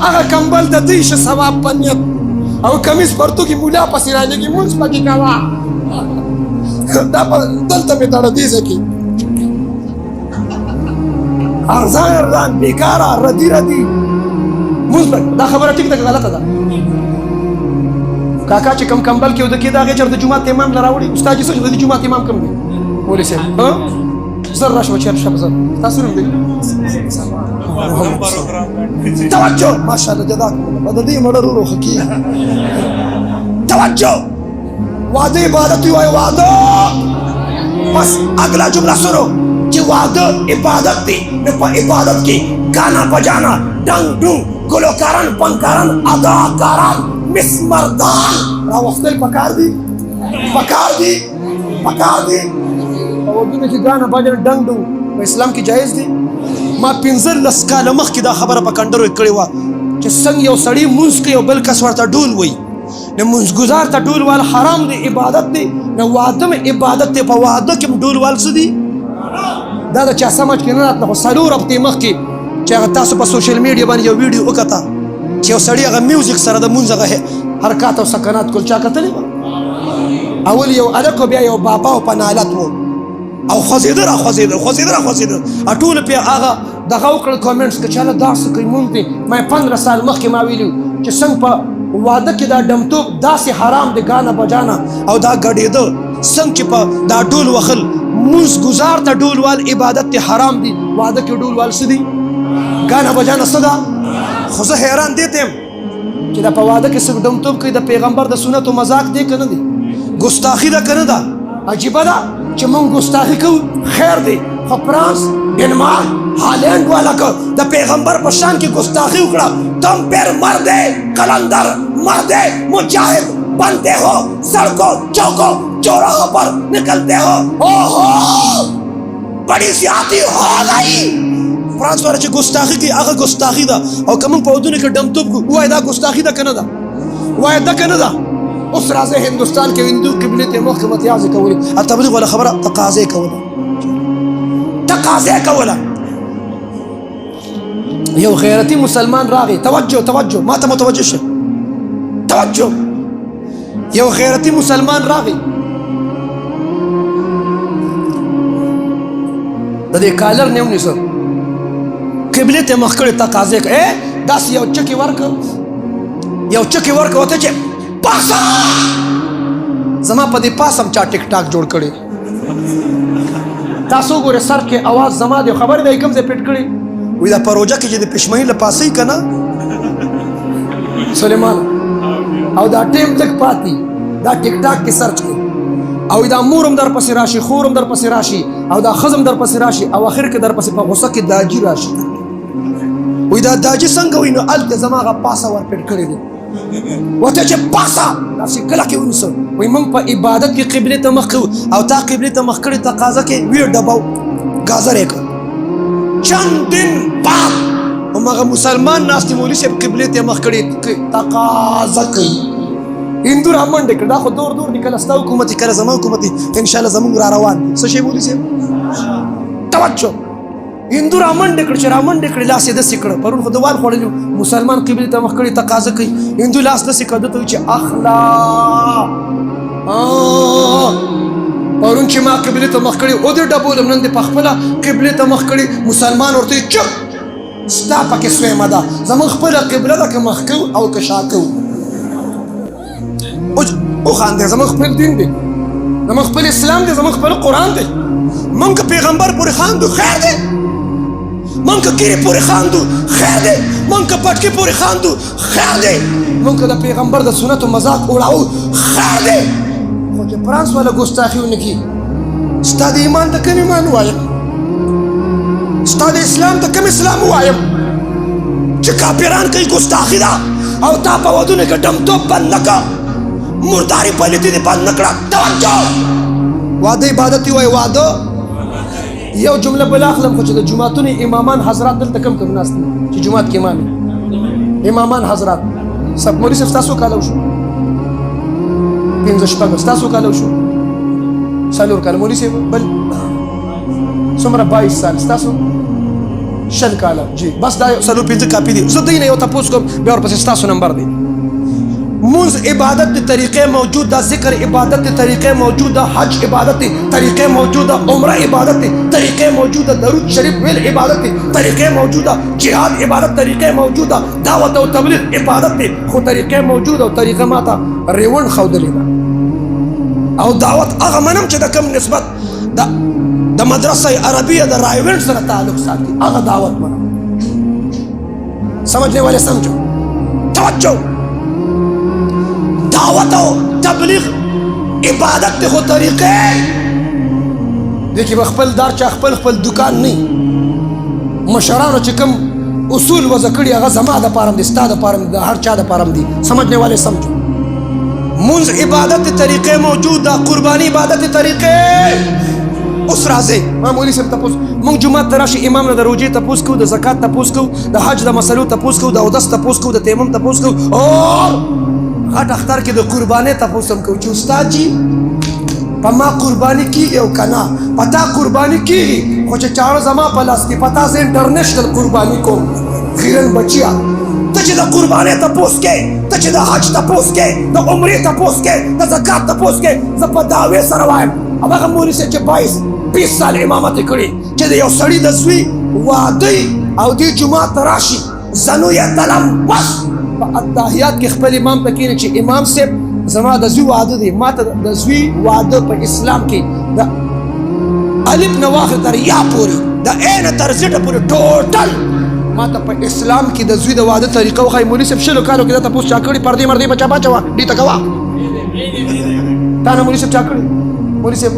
هغه کمبل د دوی شه ثواب په نیت او کمیس پرتو کې مولا پسې رالېږي مونځ پکې کوه دا دلته مې تړه دې ځای کې ارزان بیکاره ردی مونځ دا خبره ټیک ده که غلطه ده کاکا چې کم کمبل کې وده کېده هغې چېرته د جومات امام له راوړي استاد چې څه د جومات امام کم دی مولوي صاحب زر راشه چېرته شه زر تاسو نوم دی توجه ماشاءالله جزاکم الله د دې مړه رورو ښه کېږي توجه واده عبادت وایي واده بس اگلا جمله سنو چې واده عبادت دی نو په عبادت کې ګانا بجانا ډنګ ډونګ ګلوکاران فنکاران اداکاران مسمردان راوستل پکار دي په ودونه کې ګانا بجانا ډنګ ډونګ په اسلام کې جایز دي ما 15 کاله مخکې دا خبره په کنډرو کړې وه چې څنګه یو سړی مونځ کوي او بل کس ورته ډول وایي نو مونځګزار ته ډول وال حرام دی عبادت دی نو واده م عبادت دی په واده کې ډول وال څه دي دا د چا سمجھ کې نه راتله خو څلور هفتې مخکې چې هغه تاسو په سوشل میډیا باندې یو ویډیو وکته چې یو سړي هغه میوزیک سره د مونځ هغه حرکات او سکنات کول چا کتلی وه اول یو هلک بیا یو بابا او په نالت و او خوځېده راخوځېده ټولو پې هغه دغه وکړل کامنټس که چاله داسې کوي مونږ دی ما 15 سال مخکې ما ویلي چې څنګه په واده کې دا ډمتوب داسې حرام دی ګانا بجانا او دا ګډېده څنګه چې په دا ډول وخل مونځ ګزار ته ډول وال عبادت ته حرام دی واده کې ډول وال څه دي ګانا بجانا څه ده خو زه حیران دې ته یم چې دا په واده کې څوک ډمتوب کوي د پیغمبر د سنتو مذاق دی که نه دی ګستاخي ده که نه ده عجیبه ده چې مونږ ګستاخي کوو خیر دی خو فرانس ډنمارک هالینډ والا که د پیغمبر په شان کې ګستاخي وکړه تم پیر مرد قلندر مرد مجاہد بنتے ہو سڑکوں چوکوں چوراہوں پر نکلتے ہو بڑی زیادتی ہو گئی فرانس والا چې ګستاخي کوي هغه ګستاخي ده او که موږ په ودونو کې ډمتوب کوو ووایه دا ګستاخي ده که نه ده ووایه ده که نه ده اوس راځئ هندوستان کې هندو قبلې ته مخکې متیازې کولې تبلیغ والا خبره تقاضی کوله یو غیرتی مسلمان راغی. توجه ما ته متوجه شه. توجه. یو غیرتی مسلمان راغی د دې کالر نه ونیسه قبله ته مخ کړی تقاضا کوي داس یو چکی ورک وته چې پاسا زما په دې پاسم چا ټیک ټاک جوړ کړي. تاسو ګوره سر کې आवाज زما دی خبر دی کوم ځای پټ کړي وې دا پروژه کې چې د پښمنۍ له پاسې کنه سليمان او دا ټیم تک پاتې دا ټیک ټاک کې سرچ کړي او دا مورم در پسې راشي خورم در پسې راشي او دا خزم در پسې راشي او اخر کې در پسې په غوسه کې داجی راشي. وې دا داجی څنګه وینو الته زما غا پاسه ور پټ کړي دي وته چې پاسه داسې کله کې ونیسو. وې موږ په عبادت کې قبله ته مخ او تا قبله ته مخ کړي تقاضا کې ویر ډباو گازر یک چند دن بعد همغه مسلمان ناستې مولوي صاحب قبله ته مخ کړي تقاضا کوي. هندو را منډه کړه دا خو دور نکله ستا حکومت کله زما حکومت ان شاء الله زموږ را روان دي څه شی مولوي صاحب. توجه. هندو را منډه کړه چې را منډه کړه لاس یې د سکړه پرون خو دوال خوړلو مسلمان قبله ته مخ کړي تقاضا کوي. هندو لاس د سکړه ته چې اخلا پرون چې ما قبله ته مخ کړي او د ډبولم نن د پخپله قبله ته مخ کړي مسلمان ورته چپ ستا پکې سوې مده زموږ خپله قبله ده که مخ کوو او که شا کوو او خانده زموږ خپل دین دی زموږ خپل اسلام دی زموږ خپل قرآن دی. موږ که پیغمبر پورې خاندو خیر دی موږ که ګیرې پورې خاندو خیر دی موږ که پټکې پورې خاندو خیر دی موږ که د پیغمبر د سنتو مذاق اړاو خیر دی خو چې فرانس والا ګستاخي ونه کړي ستا د ایمان ته کوم ایمان ووایم ستا د اسلام ته کوم اسلام ووایم چې کافران کوي ګستاخي ده او تا په ودونو کې ډمتوب بند نه کړه مرداري پلیتي دې بند نه کړه. توجه. واده عبادت وایي واده یو جمله بل اخلم خو چې د جماعتونو امامان حضرات دلته کم ناست دي چې جماعت کې امامان حضرات سب مولوي صاحب تاسو کالو شو 15 شپږ تاسو کالو شو څلور کال مولوي صاحب بل څومره 22 سال تاسو شل کاله جی بس دا څلور 15 کاپی دي زه دې نه یو تاسو کوم بیا ورپسې تاسو نمبر دی. منز عبادت دی طریقے موجود دا ذکر عبادت دی طریقے موجود دا حج عبادت دی طریقے موجود دا عمرہ عبادت دی طریقے موجود دا درود شریف ویل عبادت دی طریقے موجود دا جہاد عبادت طریقے موجود دا دعوت و تبلیغ عبادت دی خو طریقے موجود او طریقے ماتا ریون خودلی دا او دعوت اغا منم چې دا کم نسبت دا مدرسه عربیه دا رائیونٹ سره تعلق ساتي اغا دعوت منم سمجھنے والے سمجھو. توجہ. دعوت و تبلیغ عبادت ته خو طریقې دیکھي بخپل دار چا خپل دکان نه مشرانو چې کوم اصول وضع کړي هغه زما د پاره دي ستا د پاره دي هر چا د پاره دي سمجھنے والے سمجھو. منز عبادت طریقے موجود دا قربانی عبادت طریقے اوس راځي ما مولوي صاحب تاسو موږ جمعه تراشي امام نه د روزي تاسو کو د زکات تاسو کو د حج د مسلو تاسو کو د اودس تاسو کو د تیمم تاسو کو او غټ اختر کې د قربانې تاسو هم کو چې استاد جی په ما قرباني کیږي او کنه پتا قرباني کیږي خو چې چاړو زما په لاس کې پتا سه انټرنیشنل قرباني کوم خیرن بچیا ته چې د قربانې تاسو کې ته چې د حج تاسو کې د عمرې تاسو کې د زکات تاسو کې زه په داوی سره وایم هغه موري چې 22 سال امامت کړي چې یو سړی د زوی واده او د جمعه تراشي زنو یا تلم بس په اتحیات کې خپل امام پکې چې امام صاحب زما د زوی واده دی ماته د زوی واده په اسلام کې د الف نه واخر تر یا پوری د عین تر زړه پورې ټوټل ماته په اسلام کې د زوی د واده طریقه وخی مولوي صاحب شلو کالو کې تاسو چا کړی پردې مردې بچا بچا دي تکوا تا نه مولوي صاحب چا کړی مولوي صاحب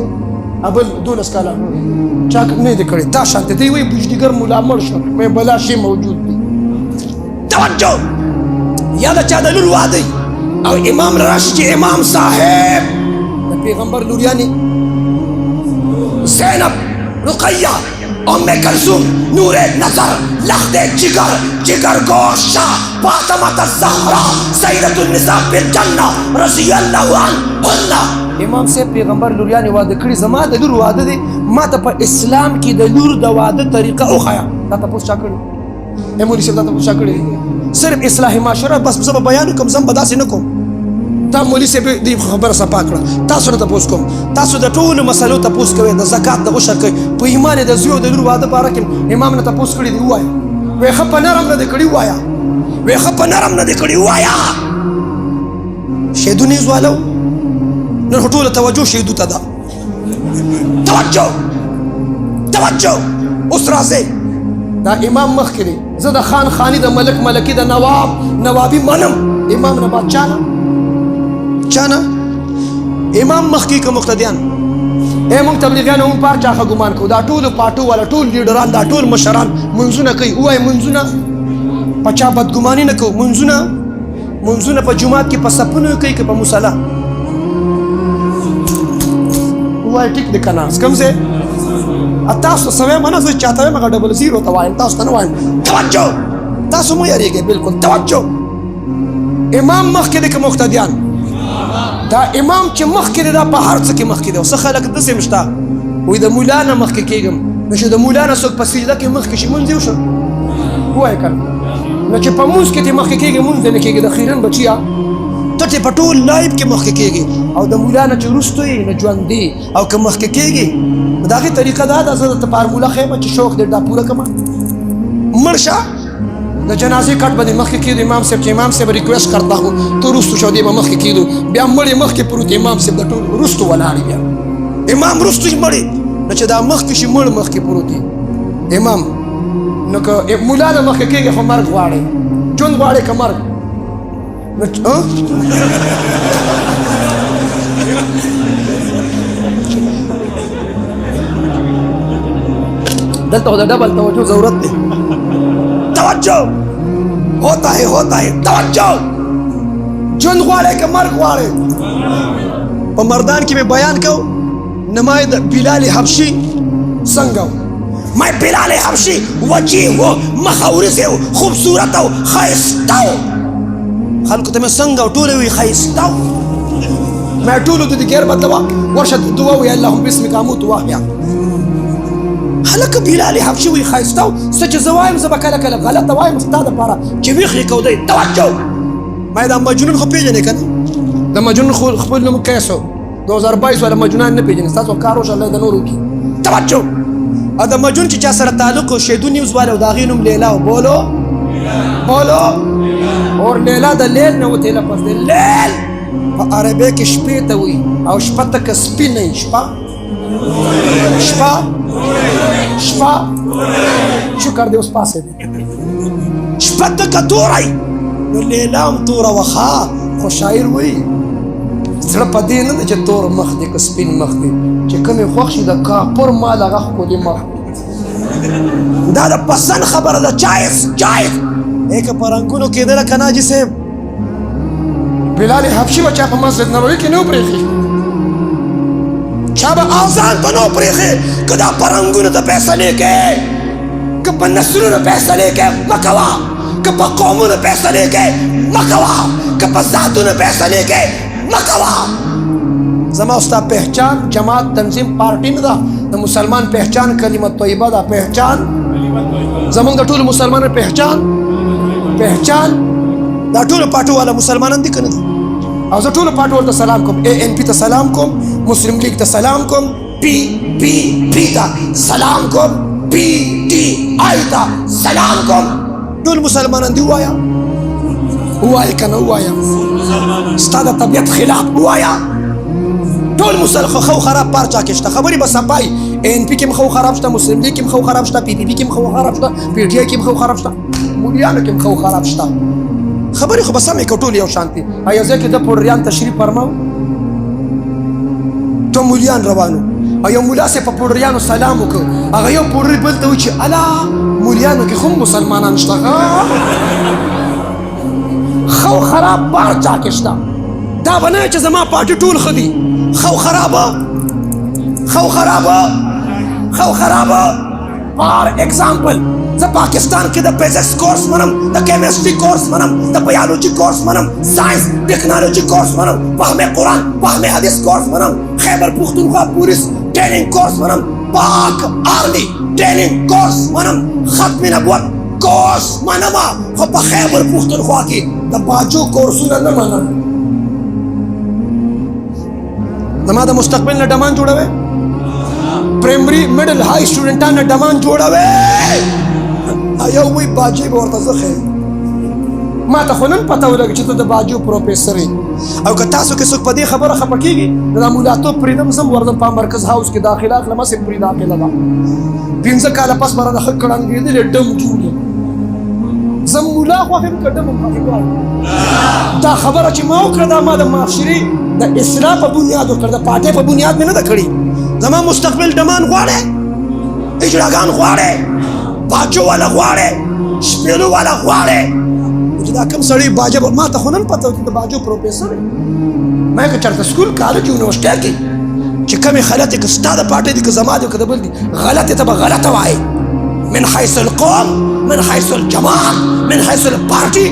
ابل دولس کاله چا نه دي کړی دا شانته دی وای بوجدګر مولا مړ شو مې بلا شی موجود دی. توجه. یا دا چا د لور واده او امام راشي امام صاحب د پیغمبر لوریانی زینب رقیہ ام کلثوم نور نظر لخت جگر گوشہ فاطمہ الزہرا سیدۃ النساء بالجنہ رضی اللہ عنہن امام صاحب پیغمبر لوریانی واده کړي زما د لور واده دی ما ته په اسلام کې د لور د واده طریقه وښایه دا تاسو چا کړی مولوي صاحب دا تپوسه کړې صرف اصلاح معاشره بس زه به بیان وکړم زه هم به داسې نه کوم دا مولوي صاحب دې خبره صفا کړه تاسو نه تپوس کوم تاسو د ټولو مسلو تپوس کوئ د زکات د عشر کوئ په ایمان د زوی او د لور واده باره کې امام نه تپوس کړي دي ووایه وایي ښه په نرم نه دې کړي ووایه وایي ښه په نرم نه دې کړي ووایه شهیدو نیز والو نن خو ټوله توجه شهیدو ته ده توجه اوس راځئ دا امام مخکې دی زه د خان خاني د ملک ملکي د نواب نوابي منم امام نه بعد چا نه امام مخکې که مقتدیان موږ تبلیغیان هم په هر چا ښه ګمان کوو دا ټولو پاټو والا ټول لیډران دا ټول مشران منځونه کوي ووایي منځونه په چا بدګماني نه کوو منځونه په جومات کې په صفونو کوي که په مصله ووایي ټیک دی که نه کوم ځای تاسو سوی منه زه چاته وایم هغه ډبل زیرو ته وایم تاسو ته نه وایم توجه تاسو مو یریږئ بلکل توجه امام مخکې دی که مقتدیان دا امام چې مخکې دی دا په هر څه کې مخکې دی او څه خلک داسې هم شته وایي د مولا نه مخکې کېږم نو چې د مولا نه څوک په سجده کې مخکې شي مونځ یې وشه ووایه که نو چې په مونځ کې دې مخکې کېږي مونځ دې نه کېږي د خیرن بچیه ته چې په ټول لایب کې مخکې کېږي او د مولا نه چې وروستو یې نه ژوندي او که مخکې کېږي د هغې طریقه دا ده زه درته فارموله ښیم چې شوق دې دا پوره کړم مړ شه د جنازې کټ به دې مخکې کېدو امام صاحب چې امام صاحب ریکویسټ کرتا ہوں تو وروستو شو دې به مخکې کېدو بیا مړ یې مخکې پروت امام صاحب د ټول وروستو ولاړ بیا امام وروستو یې مړ نو چې دا مخکې شي مړ مخکې پروت امام نو که مولا نه مخکې کېږي خو مرګ غواړي ژوند غواړي که مرګ دلته خو د ډبل توجه ضرورت دی توجه ہوتا ہے توجه ژوند غواړی که مرګ غواړی په مردان کې مې بیان کو نمای د بلال حبشي څنګه مای بلال حبشي وجیه و مخه ورزې و خوبصورت و ښایسته و خلکو ته مې څنګه و ټوله وي ښایسته و مې ټولو ته د ګیر بدله ورشه دعا وایي اللهم باسمک اموت واحیا هلکه بلال حبشي وایي ښایسته و څه چې زه وایم زه به کله کله غلطه وایم ستا دپاره چې ویښ یې کودی توجه ما دا مجنون خو پېژنې که نه د مجنون خپل نوم قیس و 2022 والا مجنونان نه پېژنې ستاسو کار وشه الله د نور وکړي توجه او د مجنون چې چا سره تعلق و شیدو نیوز والا و د هغې نوم لیلا و بولو اور لیلا د لیل نه وتې لپس دی لیل په عربۍ کې شپې ته وایي او شپه ته که سپي نه وي شپه شکر دی اوس پاسې دی شپه ته که توری نو لیلا هم توره وخا خو شاعر وایي زړه په دې نه دی چې تور مخ دی که سپین مخ دی چې کوم یې خوښ شي د کاپر مال هغه ښکلي مخ دا د پسند خبره ده جایز که په رنګونو کېدله که نه حاجي صاحب بلال حبشي به چا په مسجد نبوي کې نه وپرېښي چا به اذان ته نه وپرېښي که دا په رنګونو ته فیصلې کوې که په نسلونو فیصلې کوې مه کوه که په قومونو فیصلې کوې مه کوه که په ذاتونو فیصلې کوې مه کوه زما او ستا پہچان جماعت تنظیم پارټي نه ده د مسلمان پہچان کلمه طیبه ده پہچان زمونږ د ټولو مسلمانانو پہچان دا ټولو پاټو والا مسلمانان دي که نه دي او زه ټولو پاټو ورته سلام کوم ANP ته سلام کوم مسلم لیگ ته سلام کوم PPP ته سلام کوم PTI ته سلام کوم ټول مسلمانان دي ووایه که نه ووایه ستا د طبیعت خلاف ووایه ټول خو خراب پار چا کې شته خبرې به صفایي ANP کې هم خو خراب شته مسلم لیگ کې هم خو خراب شته PPP کې هم خو خراب شته PTI کې هم خو خراب شته مولیانو کې هم خو خراب شته خبرې خو به سمې کړو ټول یو شان دي یو ځای کې د پوډریان تشریف فرماو ټول مولیان روانو او یو ملا صاحب په پوډریانو سلام وکړ هغه یو پوډري بل ته وایي چې الا مولیانو کې خو مسلمانان شته خو خراب بار چا کې شته دا به نه چې زما پاټي ټول ښه دي خو خرابه فار ایگزامپل زه پاکستان کې د فزکس کورس منم د کیمسټري کورس منم د بیالوجي کورس منم ساينس ټیکنالوجي کورس منم فهم قرآن فهم حدیث کورس منم خیبر پختونخوا پولیس ټریننګ کورس منم پاک آرمی ټریننګ کورس منم ختم نبوت کورس منما خو په خیبر پښتونخوا کې د باجو کورسونه نه منم. زما د مستقبل نه ډمان جوړوي، پرایمري میډل های سټوډنټان نه ډمان جوړوي. یو وی باجې به ورته زه خیر ما ته خو نن پته ولګي چې ته د باجو پروفیسر یې. او که تاسو کې څوک په دې خبره خفه کېږي د مولاتوب پرېږدم زم وردم په مرکز هاوس کې داخله اخلم هسې پرې داخله ده 15 کاله پس به رانه ښه کړنګېدلې ډم جوړ یم. زه مولا خوښ یم که ډم خوښ یم؟ دا خبره چې ما وکړه دا ما د معاشرې د اصلاح په بنیاد وکړه، د پارټۍ په بنیاد مې نه ده کړې. زما مستقبل ډمان غواړې، اجراګان غواړې، باجو والا غواړې، شپېلو والا غواړې. چې دا کوم سړی باجه ما ته خو نن پته وه چې د باجو پروفیسر یې. ما که چېرته سکول کالج یونیورسټۍ کې چې کومې غلطې که ستا د پارټۍ دي که زما دي که د بل دي غلطې ته به غلطه وایې. من حیث القوم، من حیث الجماعت، من حیث الپارټي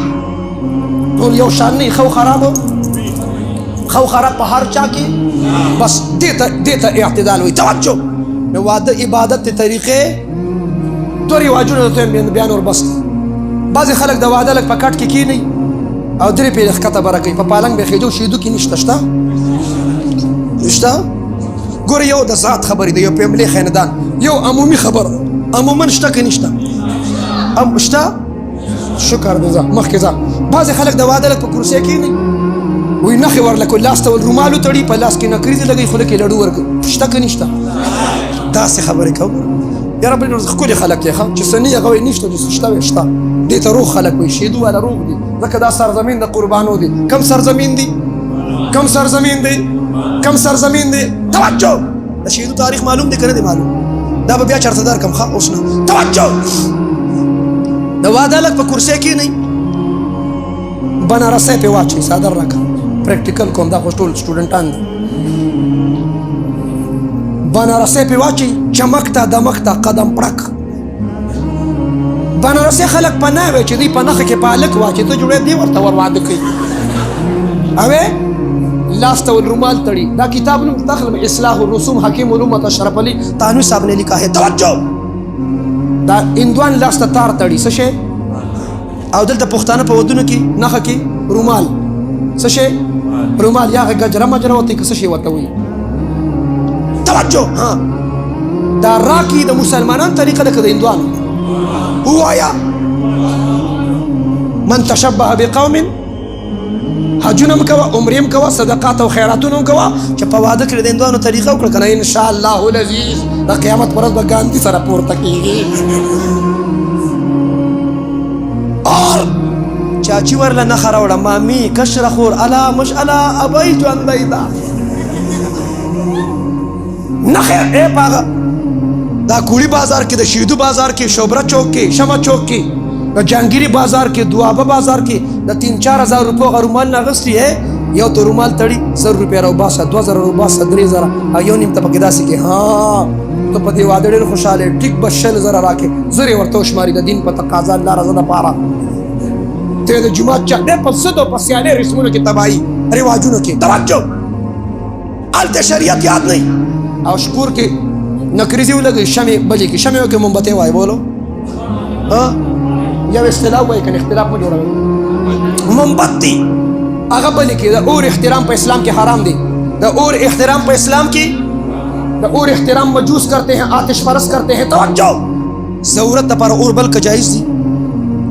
ټول یو شان نه. خو خرابو خو خراب په هر چا کې بس دې ته اعتدال وایي. توجه د واده عبادت د طریقې دوه رواجونه درته بیان وربس. بعضې خلک د واده لږ په کټ کې کښېني او درې پېرې ښکته بره کوي، په پالنګ به خېجو شیدو کې نشته. شته شته ګوره یو د ذات خبرې ده، یو فیملي خاندان، یو عمومي خبره عموما شته که نشته؟ شته. شکر دی. ځه مخکې ځه. بعضې خلک د واده لږ په کرسۍ کښېني وایي نښې ورلکو لاس ته ول رومال وتړي په لاس کې نکریزې لګوي خوله کې لډو ورکوي. شته که نشته؟ داسې خبرې کوو. یا رب ښکلي خلک یې ښه چې څه نه یې هغه وایي نشته چې شته وی شته. دې ته روغ خلک وایي، شیدو والا روغ دي ځکه دا سرزمین د قربانو دی. کم سرزمین دی؟ کم سرزمین دی؟ کم سرزمین دی؟ توجه د شیدو تاریخ معلوم دی که نه دی معلوم؟ دا به بیا چېرته درکړم ښه اوس نه. توجه د واده لږ په کرسۍ کښېنئ بنارسی پې واچئ څادر راکړه پریکټیکل کوم دا خو ټول سټوډنټان دي. بنارسی پې واچئ چمک ته دمک ته قدم پړک. بنارسی خلک په نه وی چې دوی په نښه کې پالک واچي ته جوړې دی ورته ور واده کوي. اوې لاس ته ول رومال تړي. دا کتاب نوم داخل اصلاح الرسوم حکیم علوم اشرف علی تانوی صاحب نے لکھا ہے. توجه دا اندوان لاس ته تار تړي څه شی او دلته پښتانه په ودونو کې نښه کې رومال څه شی رومال یا گجره مجره وته څه شی وته وي. توجه ها دا راکی د مسلمانانو طریقه ده که د هندوانو؟ ووایا من تشبه بقوم حجونه هم کوه عمرې هم کوه صدقات او خیراتونه هم کوه چې په واده کې د هندوانو طریقه وکړه که نه انشاءالله العزیز د قیامت په ورځ به ګاندي سره پورته کېږي. اور چاچي ورله نښه راوړه مامي کشره خور الا مشعله ابۍ ژوندی ده نښې ای په هغه دا کوړي بازار کې د شیدو بازار کې شوبره چوک کې شمع چوک کې د جهانګیري بازار کې دوابه بازار کې د 3-4 هزار روپو هغه رومال نه اخیستي یو ته رومال تړي 100 روپۍ راوباسه 2000 راوباسه 3000 او یو نیم ته پکې داسې کې ها ته په دې واده ډېر خوشحاله ټیک به 6000 راکې زر یې ورته وشماري د دین په تقاضا الله رضا دپاره ته د جومات چغې په ضد او په سیالۍ رسمونو کې تباهي رواجونو کې. توجه هلته شریعت یاد نه او شکور کې نکریزې ولګوي شمې بلې کې شمې وکړې مومبتۍ وایي بولو یو اصطلاح وایي که اختلاف مه جوړوئ. مومبتي هغه بلې کې د اور احترام په اسلام کې حرام دی. د اور احترام په اسلام کې د اور احترام مجوس کرتے ہیں آتش پرست کرتے ہیں. توجه ضرورت دپاره اور بل که جایز دي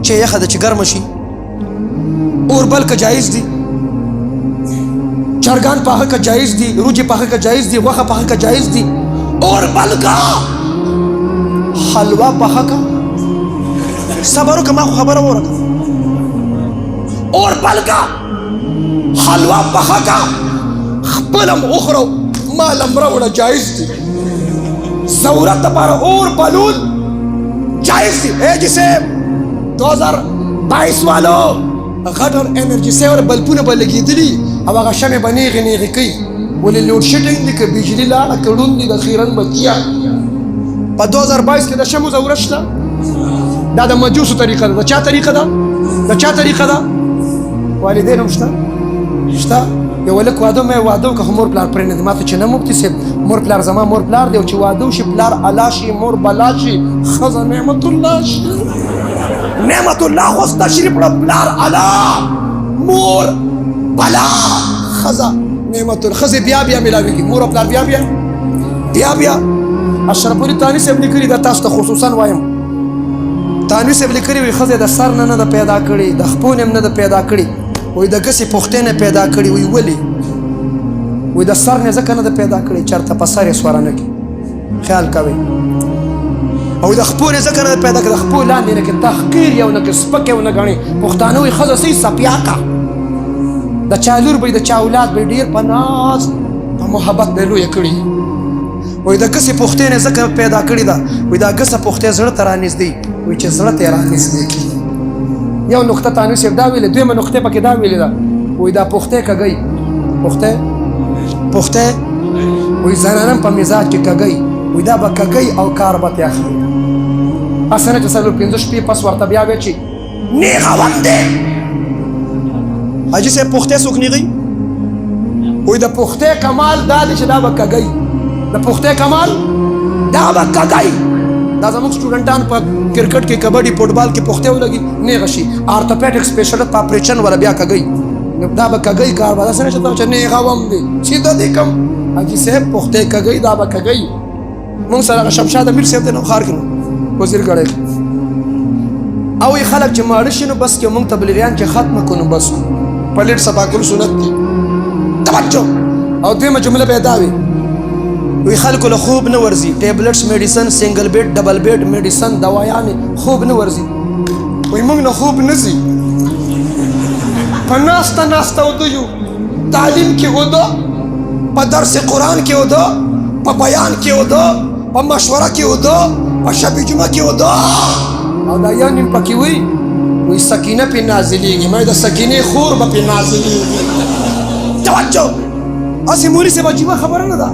چې یخه ده چې ګرمه شي اور بل که جایز دي چرګان په هغه که جایز دي روجې په هغه که جایز دي غوښه په هغه که جایز دي اور بل کا حلوا په هغه صبر وکړه ما خو خبره وکړه اور بل کا حلوا په هغه خپلم اخرو مالم راوړه جایز دي. ضرورت دپاره اور بلول جایز دي. اے جسے 2022 والو غټر انرژي سیور بلبونه به لګېدلي او هغه شمې به نیغې نیغې کوي ولې لوډ شیډینګ دي که بجلي لاړه که ړوند دي د خیرن بچیه په 2022 کې د شمو ضرورت شته. دا د مجوسو طریقه ده. د چا طریقه ده؟ د چا طریقه ده؟ والدین هم شته شته. یو هلک واده مې واده وکړه خو مور پلار پرې نه دي ما ته چې نه مفتي صاحب مور پلار زما مور پلار دی او چې واده وشي پلار الله شي مور بلا شي ښځه نعمت الله شي نعمت الله خو تشریف کړه پلار الا مور بلا خزا نعمت الخزي بیا بیا ملاویږي مور او پلار بیا بیا بیا بیا اشرف علي تانوي صاحب لیکلي دا تاسو ته خصوصا وایم تانوي صاحب لیکلي وي ښځې د سر نه د پیدا کړي د خپو نه د پیدا کړي وایي د ګسې پختې نه پیدا کړي وایي ولې وایي د سر نه ځکه نه د پیدا کړي چېرته په سر یې سوره نه کړي خیال کوئ او د خپو نه ځکه نه پیدا کړي د خپو لاندې نه کې تحقیر یو نه کې سپک یو نه ګڼي پښتانه وایي ښځه صحیح سپیاکه د چا لور به د چا اولاد به ډېر په ناز په محبت به لویه کړي وایي د ګسې پختې نه ځکه پیدا کړې ده وایي دا ګسه پختې زړه ته رانږدې وایي چې زړه ته یې رانږدې کړي یو نقطه تانوي صاحب دا ویلې دویمه نقطې پکې دا ویلې ده وایي دا پختې کږئ پختې وایي زنانه په مزاج کې کږئ وایي دا به کږئ او کار به ترې اخلي هسې نه چې څلور پنځه شپې پس ورته بیا وایي چې نیغون دی حاجي صاحب پختې څوک نیغئ وایي د پختې کمال دا دی چې دا به کږئ د پختې کمال دا به کږئ دا زموږ سټوډنټان په کرکټ کې کبډي فوټبال کې پختې ولګي نیغه شي ارتوپیډک سپیشلیسټ په اپریشن ولا بیا کږئ دا به کږئ کار به داسې نه چې نیغه وم دی سیده دی کم حاجي صاحب پختې کږئ دا به کږئ مونږ سره هغه شمشاد امیر صاحب دی نو ښار کې نو وزیر ګړی او خلک چې ماړه شي نو بس کې مونږ تبلیغیان چې ختمه کړو نو بس پلیټ صفا کول سنت دی توجه او دویمه جمله به دا وي وی خلکو له خوب نه ورځي ټیبلټس میډیسن سنگل بیډ ډبل بیډ میډیسن دوايانې خوب نه ورځي وی موږ نه خوب نه ځي په ناسته ودو یو تعلیم کې ودو په درس قرآن کې ودو په بیان کې ودو په مشوره کې ودو په شب جمعه کې ودو او دا یو نیم پکې وی سکینه پې نازلیږي ما د سکینې خور به پې نازلیږي توجه هسې مولي صاحب عجیبه خبره نه ده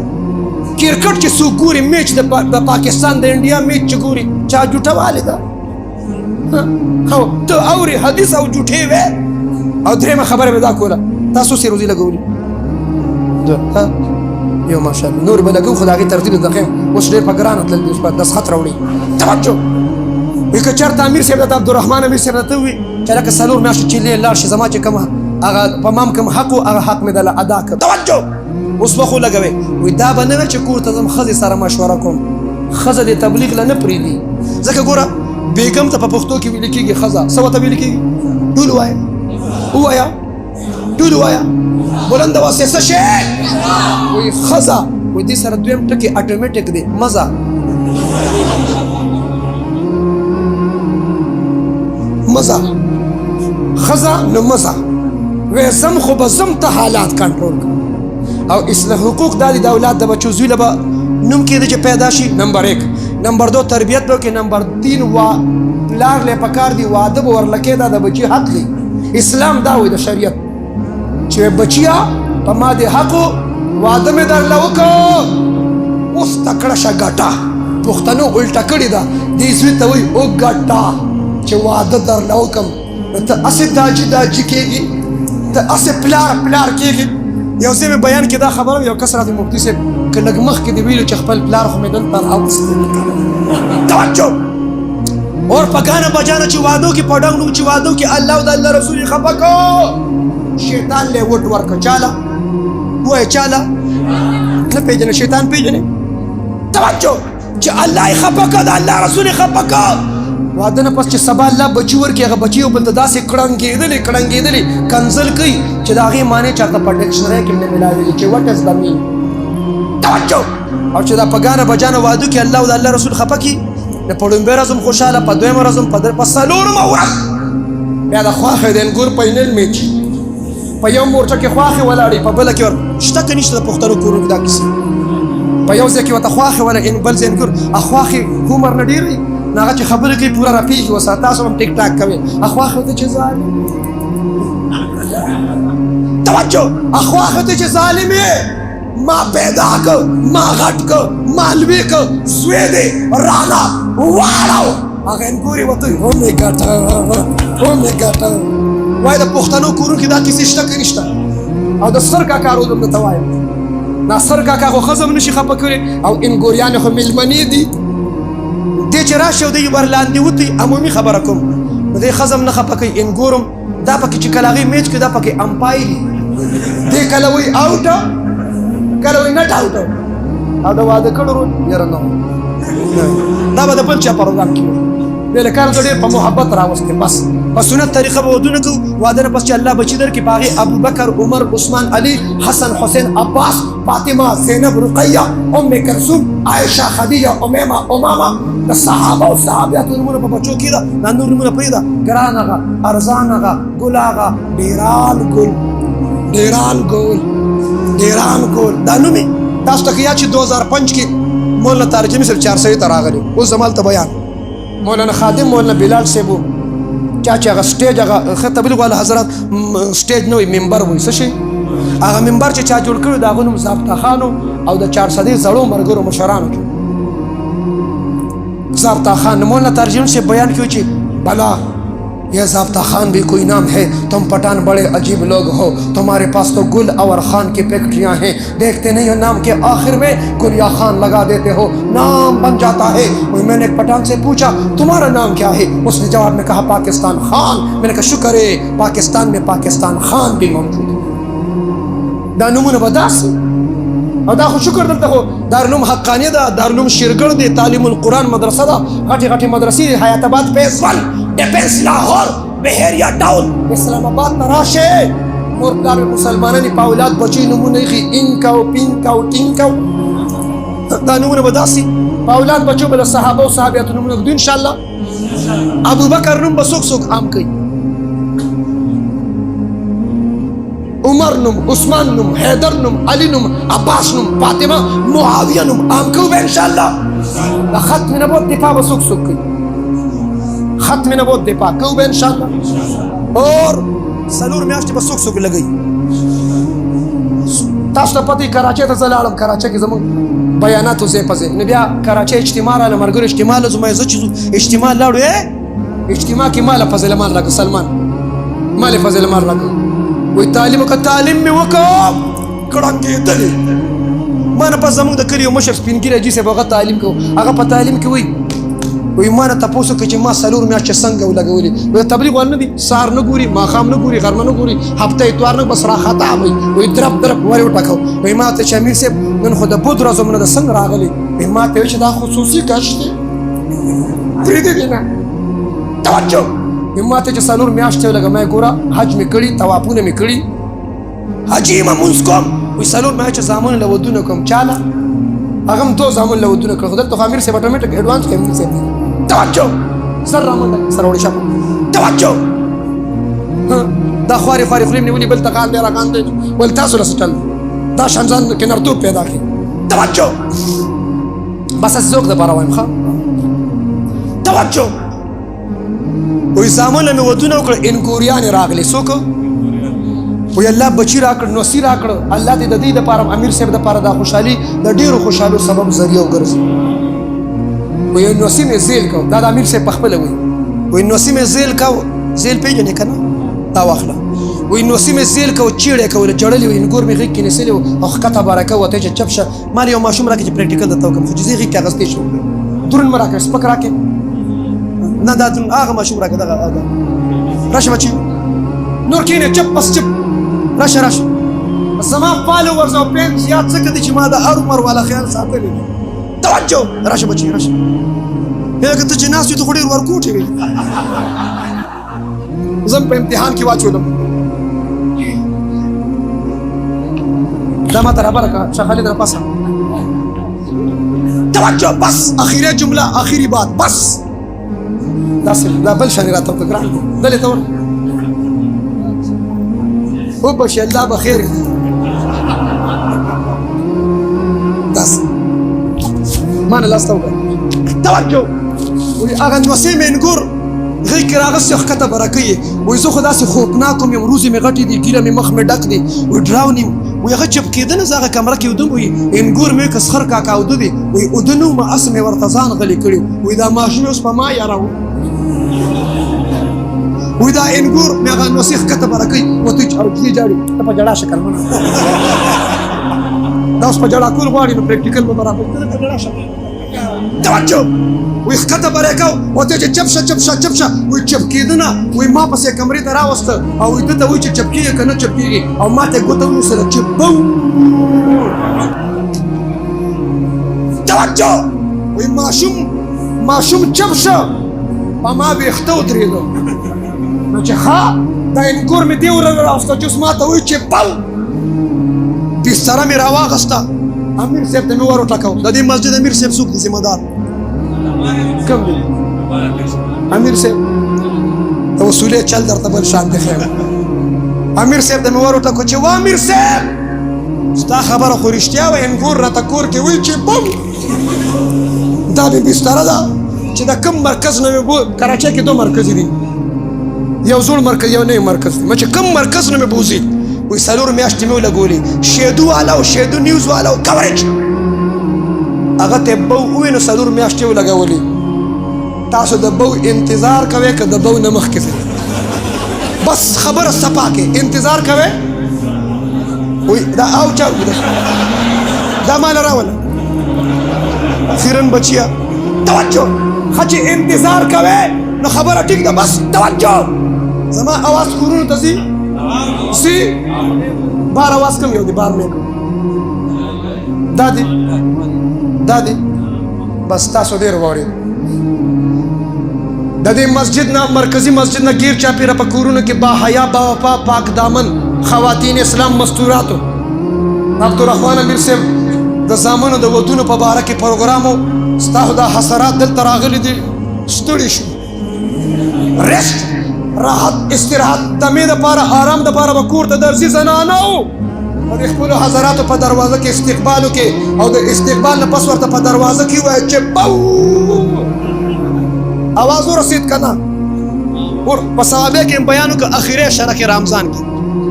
کرکټ چې څوک ګوري میچ د پاکستان د انډیا میچ چې ګوري چا جوټه والې ده او ته اوري حدیث او جوټې وې او درېیمه خبره به دا کوله تاسو سې روزي لګولي یو ماشاءالله نور به لګو خو د هغې ترتیب د دقیق اوس ډېر په ګرانه تلل دي اوس به دستخط راوړي توجه وایي که چېرته امیر صاحب د عبدالرحمن امیر صاحب راته ووایي چې لکه څلور میاشتې چې لاړ شي زما چې کوم هغه په ما کوم حق و هغه حق مې دله ادا کړ توجه اوس به خو لګوي وایي دا به نه چې کور ته ځم ښځې سره مشوره کوم ښځه د تبلیغ له نه پرېږدي ځکه ګوره بیګم ته په پښتو کې ویل کېږي ښځه څه ورته ویل کېږي ټول ووایه ووایه ټول ووایه بلند واسې څه شی وایي ښځه وایي دې سره دویم ټکي اټومیټک دی مزه مزه ښځه نو مزه وایي زم خو به زم ته حالات کنټرول کړم او اصلاح حقوق دا د اولاد د بچو زوی له به نوم کېده چې پیدا شي نمبر 1 نمبر 2 تربیت به وکړي نمبر 3 پلار له پکار دی واده به ورلکې دا د بچي حق دی اسلام دا وایي د شریعت چې بچیا په ما د حقو واده مې درله وکړو اوس تکړه شه ګټه پښتنو الټه کړې ده دې زوی ته وایي او ګټه چې واده درله وکړم ته هسې داجي کېږي ته هسې پلار کېږي یو ځای مې بیان کې دا خبره یو کس راته مفتي صاحب که لږ مخکې دې ویلو چې خپل پلار خو مې دلته راوستل توجه اور په ګانا بجانا چې وادو کې په ډنګ چې وادو کې الله او د الله رسول یې خفه کو شیطان له وټ ورکړه چاله وایي چاله نه پېژنې شیطان پېژنې توجه چې الله یې خفه کړه د الله رسول یې خفه کړه واده نه پس چې سبا الله بچي ورکړي هغه بچي یو بل ته داسې کړنګېدلې کنځل کوي چې د هغې معنی چاته په ډکشنرۍ کې نه میلاوېږي چې وټ از د مین توجه او چې دا په ګانه بجانه واده کې الله او د الله رسول خفه کړي نو په لومبۍ ورځ هم خوشحاله په دویمه ورځ هم په څلورمه ورځ بیا د خواښې د انګور فاینل میچ په یو مورچه کې خواښې ولاړې په بله کې شته که نشته د پښتنو کورونو کې دا کیسې په یو ځای کې ورته خواښې ولاړې بل ځای انګور خواښې عمر نه ډېر وي نو هغه چې خبرې کوي پوره راپېږي اوس تاسو هم ټیک ټاک کوئ خواښې ته چې ظالم توجه خواښې ته چې ظالم یې ما پیدا کړ ما غټ کړ ما لوی کړ زوی دی رانا واړو هغه انګورې ورته ومې ګټه وایي د پښتنو کورونو کې دا کیسې شته که نشته او د سر کاکا رول هم درته وایم ناصر کاکا خو ښځه هم نشي خفه کړې او انګوریانې خو مېلمنې دي دې چې راشي او دی ورلاندې وتې عمومي خبره کوم دې خزم نه خپه کوي انګورم دا پکې چې کله هغې میچ کوي دا پکې امپای دي دې کله وایي آوټه کله وایي نټ آوټه او د واده کړو یاره نه دا به د بل چا پروګرام کې وي له کار ډېر په محبت راوستې بس په سنت طریقه به ودونه کوو واده نه پس چې الله بچي درکړي په هغې ابوبکر عمر عثمان علي حسن حسین عباس فاطمه زینب رقیه ام کلثوم عایشه خدیجه امیمه امامه د صحابه او صحابیاتو نومونه په بچو کې ده دا نور نومونه پرېږده ګران هغه ارزان هغه ګل هغه ډیران ګل دا نوم تاسو ته یاد چې 2005 کې مولانا تارجمي صاحب 400 ته راغلی اوس زمال ته بیان مولانا خادم مولانا بلال صاحب چا چې هغه سټیج هغه ښه تبلیغ والا حضرات سټیج نه وي ممبر وایي څه شي هغه ممبر چې چا جوړ کړی د هغه نوم ضابطه خانو او د 400 زړو ملګرو مشرانو کې ضابطه خان مولانا ترجمه سے بیان کیوں چې بلا یہ ضابطہ خان بھی کوئی نام ہے تم پٹھان بڑے عجیب لوگ ہو تمہارے پاس تو گل اور خان کی فیکٹریاں ہیں دیکھتے نہیں ہو نام کے آخر میں گل یا خان لگا دیتے ہو نام بن جاتا ہے میں نے ایک پٹھان سے پوچھا تمہارا نام کیا ہے اس نے جواب میں کہا پاکستان خان میں نے کہا شکر ہے پاکستان میں پاکستان خان بھی موجود ہے دا نمونه بداسي او دا خو شکر دلته خو دارالعلوم حقانیه ده دارالعلوم شیرګړ دی تعلیم القرآن مدرسه ده غټې مدرسې دي حیات آباد فیز 1 ډیفنس لاهور بهیریا ټاون اسلام آباد ته راشئ مور پلار مسلمانانو په اولاد بچي نومونه ایښي اینکا او پینکا او ټینکا دا نومونه به داسې په اولاد بچو به د صحابه او صحابیاتو نومونه ږدو انشاءالله ابوبکر نوم به څوک عام کوي عمر نوم عثمان نوم حیدر نوم علی نوم عباس نوم فاطمه معاویه نوم عام کوو به انشاءالله د ختم نبوت دفاع به څوک کوي ختم نبوت دفاع کوو به انشاءالله اور څلور میاشتې به څوک لګوي تاسو ته پته کراچۍ ته زه لاړم کراچۍ کې زموږ بیاناتو ځای په ځای نو بیا کراچۍ اجتماع راله ملګرو اجتماع له زما زه چې اجتماع لاړو اجتماع کې ماله فضل مان راکړه سلمان ماله فضل مان راکړه وی تعلیم وکړه تعلیم مې وکړ کړنګېدلې ما نه پس زموږ د کلي یو مشر سپین ږیری حاجي صاحب هغه تعلیم کوو هغه په تعلیم کې وی ما نه تپوس وکړه چې ما څلور میاشتې څنګه ولګولې وی تبلیغ وال نه دي سهار نه ګوري ماښام نه ګوري غرمه نه ګوري هفته اتوار نه بس راخطا وی درب ورې وټکو وی ما ته چې امیر صاحب نن خو د بود ورځو نه د څنګه راغلی وی ما ته وی چې دا خصوصي کشف دی پرېږدې نه توجه ما ته چې څلور میاشتې ولګه ما ګوره حج مې کړي طوافونه مې کړي حاجي ما مونځ کوم وایي څلور میاشتې زامنو له ودونه کوم چاله هغه هم 2 زامن له ودونه کړه خو دلته خو امیر صاحب اټومیټک ایډوانس کې امیر صاحب توجه سر رامنډه سر وړې شاپه توجه دا خوارې خولې مې ونی بل ته غان دی راغان دی ول تاسو له سټل دا شانځان کې نرتوب پیدا کړي توجه بس زوق د بارا وایم ښه توجه وی زامنه مې ودونه وکړه انګوریانې راغلې څوک وی الله بچي راکړ نوسي راکړ الله دې د دې دپاره امیر صاحب دپاره دا خوشحالي د ډېرو خوشحالو سبب ذریعه وګرځي وی نوسي مې زیل کو دا د امیر صاحب په خپله وی نوسي مې زیل کو زیل پېژنې که نه دا واخله وی نوسي مې زیل کو چیړې کوله جړلې وي انګور مې غېږ کې نیسلې وو او ښکته بارکه وته چې چپ شه ما یو ماشوم راکړي چې پریکټیکل درته وکړم خو چې زه یې غېږ کې اخیستی شم درون مې راکړې سپک راکړې نه دا هغه ماشوم راکړه دغه راشه بچي نور کښېنې چپ بس چپ راشه زما فالوورز او فینس یاد څه کړي چې ما د هر عمر والا خیال ساتلی دی توجه راشه بچي راشه هغه ته چې ناست وي ته خو ډېر ورکوټې وي زه په امتحان کې واچولم دا ما ته رابره کړه شاه خالد راپاسه توجه بس اخیری جمله اخیری بات بس دا بل شانې راته وکړه ګران دلې ته ور وبشي الله بخیر داسې ما نه لاس ته وکړه توجه وایي هغه نوسۍ مې انګور غېږ کې راغستې ښکته برکه یې وایي زه خو داسې خوفناک یم روزې مې غټې دي ګیله مې مخ مې ډک دی وایي ډراون یم وایي هغه چپ کېده نه زه هغه کمره کې ودم وایي انګور مې که سخر کاکا اوده دی وایي اوده نه ومه اس مې ورته ځان غلی کړي وایي دا ماشوم اوس په ما یاراو وایي دا انګور مې هغه نوسۍ ښکته برکه وته چې جاړي ته په جړا شکل منه دا اوس په جړا کول غواړي نو پریکټیکل به برابر کړي په جړا شکل توجه وی ښکته به راکاو ورته چې چپ شه چپ شه چپ شه وی چپ کېده نه وی ما پسې کمرې ته راوسته او وی ده ته وایي چې چپ کېږي که نه چپ کېږي او ما ته یې ګوته ونیسله چې بو توجه وی ماشوم چپ شه په ما ویښته ودرېده نو چې ښه دا انګور مې دې ورله راوسته چې اوس ما ته وایي چې بو بستره مې راواغسته امیر صاحب ته مې ور وټکاو د دې مسجد امیر صاحب څوک دی ذمه دار کوم دی امیر صاحب د اصولي چل درته بل شان دی خیر امیر صاحب ته مې ور وټکاو چې وا امیر صاحب ستا خبره خو رښتیا وایي انګور راته کور کې وایي چې بم دا مې بستره ده چې د کوم مرکز نه مې کراچۍ کې 2 مرکز دي یو زوړ مرکز یو نوی مرکز دی چې کوم مرکز نه مې بوځي وی 4 میاشتې مې ولګولې شیدو والا او شیدو نیوز والا او کوریج هغه ته بو ووایي نو 4 میاشتې ولګولې تاسو د بو انتظار کوئ که د بو نه مخکې ځئ بس خبره صفا کې انتظار کوئ وی دا او چا دا مال راوله فیرن بچیا توجه ښه چې انتظار کوئ نو خبره ټیک ده بس توجه زما اواز کورونو ته ځي سی بار आवाज کم یو دی بار مې دادی بس تاسو ډیر وړي د دې مسجد نه مرکزی مسجد نه غیر چاپیره په کورونو کې با حیا با وفا پاک دامن خواتین اسلام مستوراتو عبدالرحمن امیر صاحب د زامنو د ودونو په باره کې پروګرامو ستاسو د حسرات دلته راغلي دي ستړي شو ریسټ راحت استراحت دمې دپاره آرام دپاره به کور ته درځي زنانو او د خپلو حضراتو په دروازه کې استقبالو کې او د استقبال نه پس ورته په دروازه کې ووایه چې بو आवाज ورسید که نه په صحابه کې بیان وکړه اخري اشاره کې رمضان کې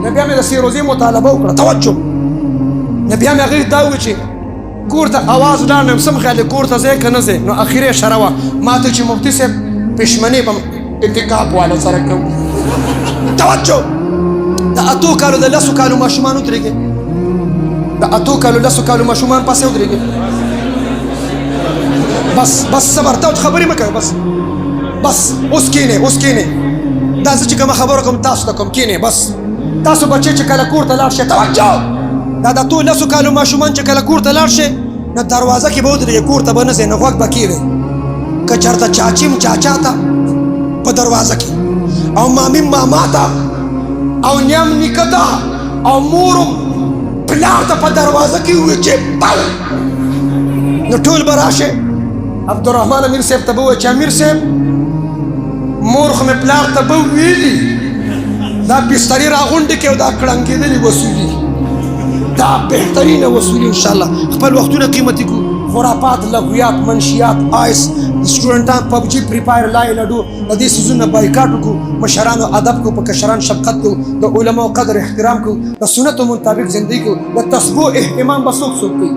نبي مې د سیروزي مطالبه وکړه توجه نبي مې هغې دا ووایي چې کور ته आवाज لاړ نو سم خیال کور ته ځې که نه ځې نو اخري اشاره وه ما ته چې مفتي صاحب پښمنې به اتقاب والا سره کوم توجه د 8 کالو د 10 کالو ماشومان ودرېږي د 8 کالو 10 کالو ماشومان پسې ودرېږي بس صبر ته خبرې مه کوئ بس اوس کینې دا زه چې کومه خبره کوم تاسو ته کوم کینې بس تاسو بچې چې کله کور ته لاړ شئ توجه دا د 10 کالو ماشومان چې کله کور ته لاړ شئ نو دروازه کې به ودرېږي کور ته به نه ځئ نو غوږ به کېږئ که چېرته چاچیم چاچا ته په دروازه کې او مامیم ماما ته او نیم نیکه ته او مورم پلار ته په دروازه کې ووایي چې بل نو ټول به راشئ عبدالرحمن امیر صاحب ته به ووایي چې امیر صاحب مور خو مې پلار ته به ویلي دا بسترې راغونډې کړي او دا کړنګېدلې وصولي دا بهترینه وصولي انشاءالله خپل وختونه قیمتي کړو خرافات لغویات منشیات آیس سټوډنټان پبجي فری فایر لای لډو د دې سيزونه بایکاټ وکړو مشرانو ادب کو په کشران شفقت کو د علماو قدر احترام کو د سنتو مطابق زندگی کو د تسبیح اهتمام به څوک کوي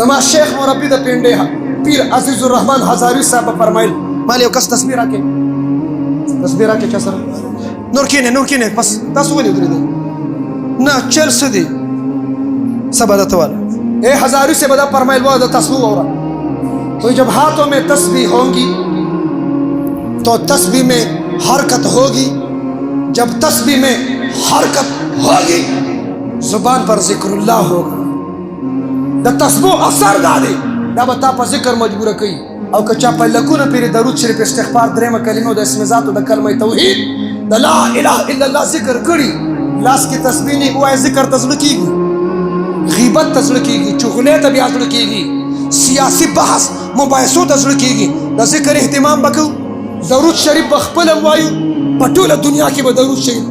زما شیخ مربی د پنډه پیر عزیز الرحمن هزاری صاحب فرمایل مال یو کس تصویر راکې چا سره نور کینه بس تاسو ولې درې نه چل سدي سبا والا اے ہزاری سے بدا فرمائے وہ تسبیح ہو رہا تو جب ہاتھوں میں تسبیح ہوگی تو تسبیح میں حرکت ہوگی جب تسبیح میں حرکت ہوگی زبان پر ذکر اللہ ہوگا دا تسبیح اثر دادی دا بتا پر ذکر مجبور کئی او کچا پر لکون پیر درود شریف استغفار درم کلمه دا اسم ذات دا کلمه توحید دا لا الہ الا اللہ ذکر کری لاس کی تسبیح نہیں ہوا ہے ذکر تسبیح کی گی غیبت تزړه کیږي چغلې ته بیا زړه کیږي سیاسي بحث مباحثو ته زړه کیږي د ذکر اهتمام وکړو درود شریف خپل وایو په ټوله دنیا کې به درود شریف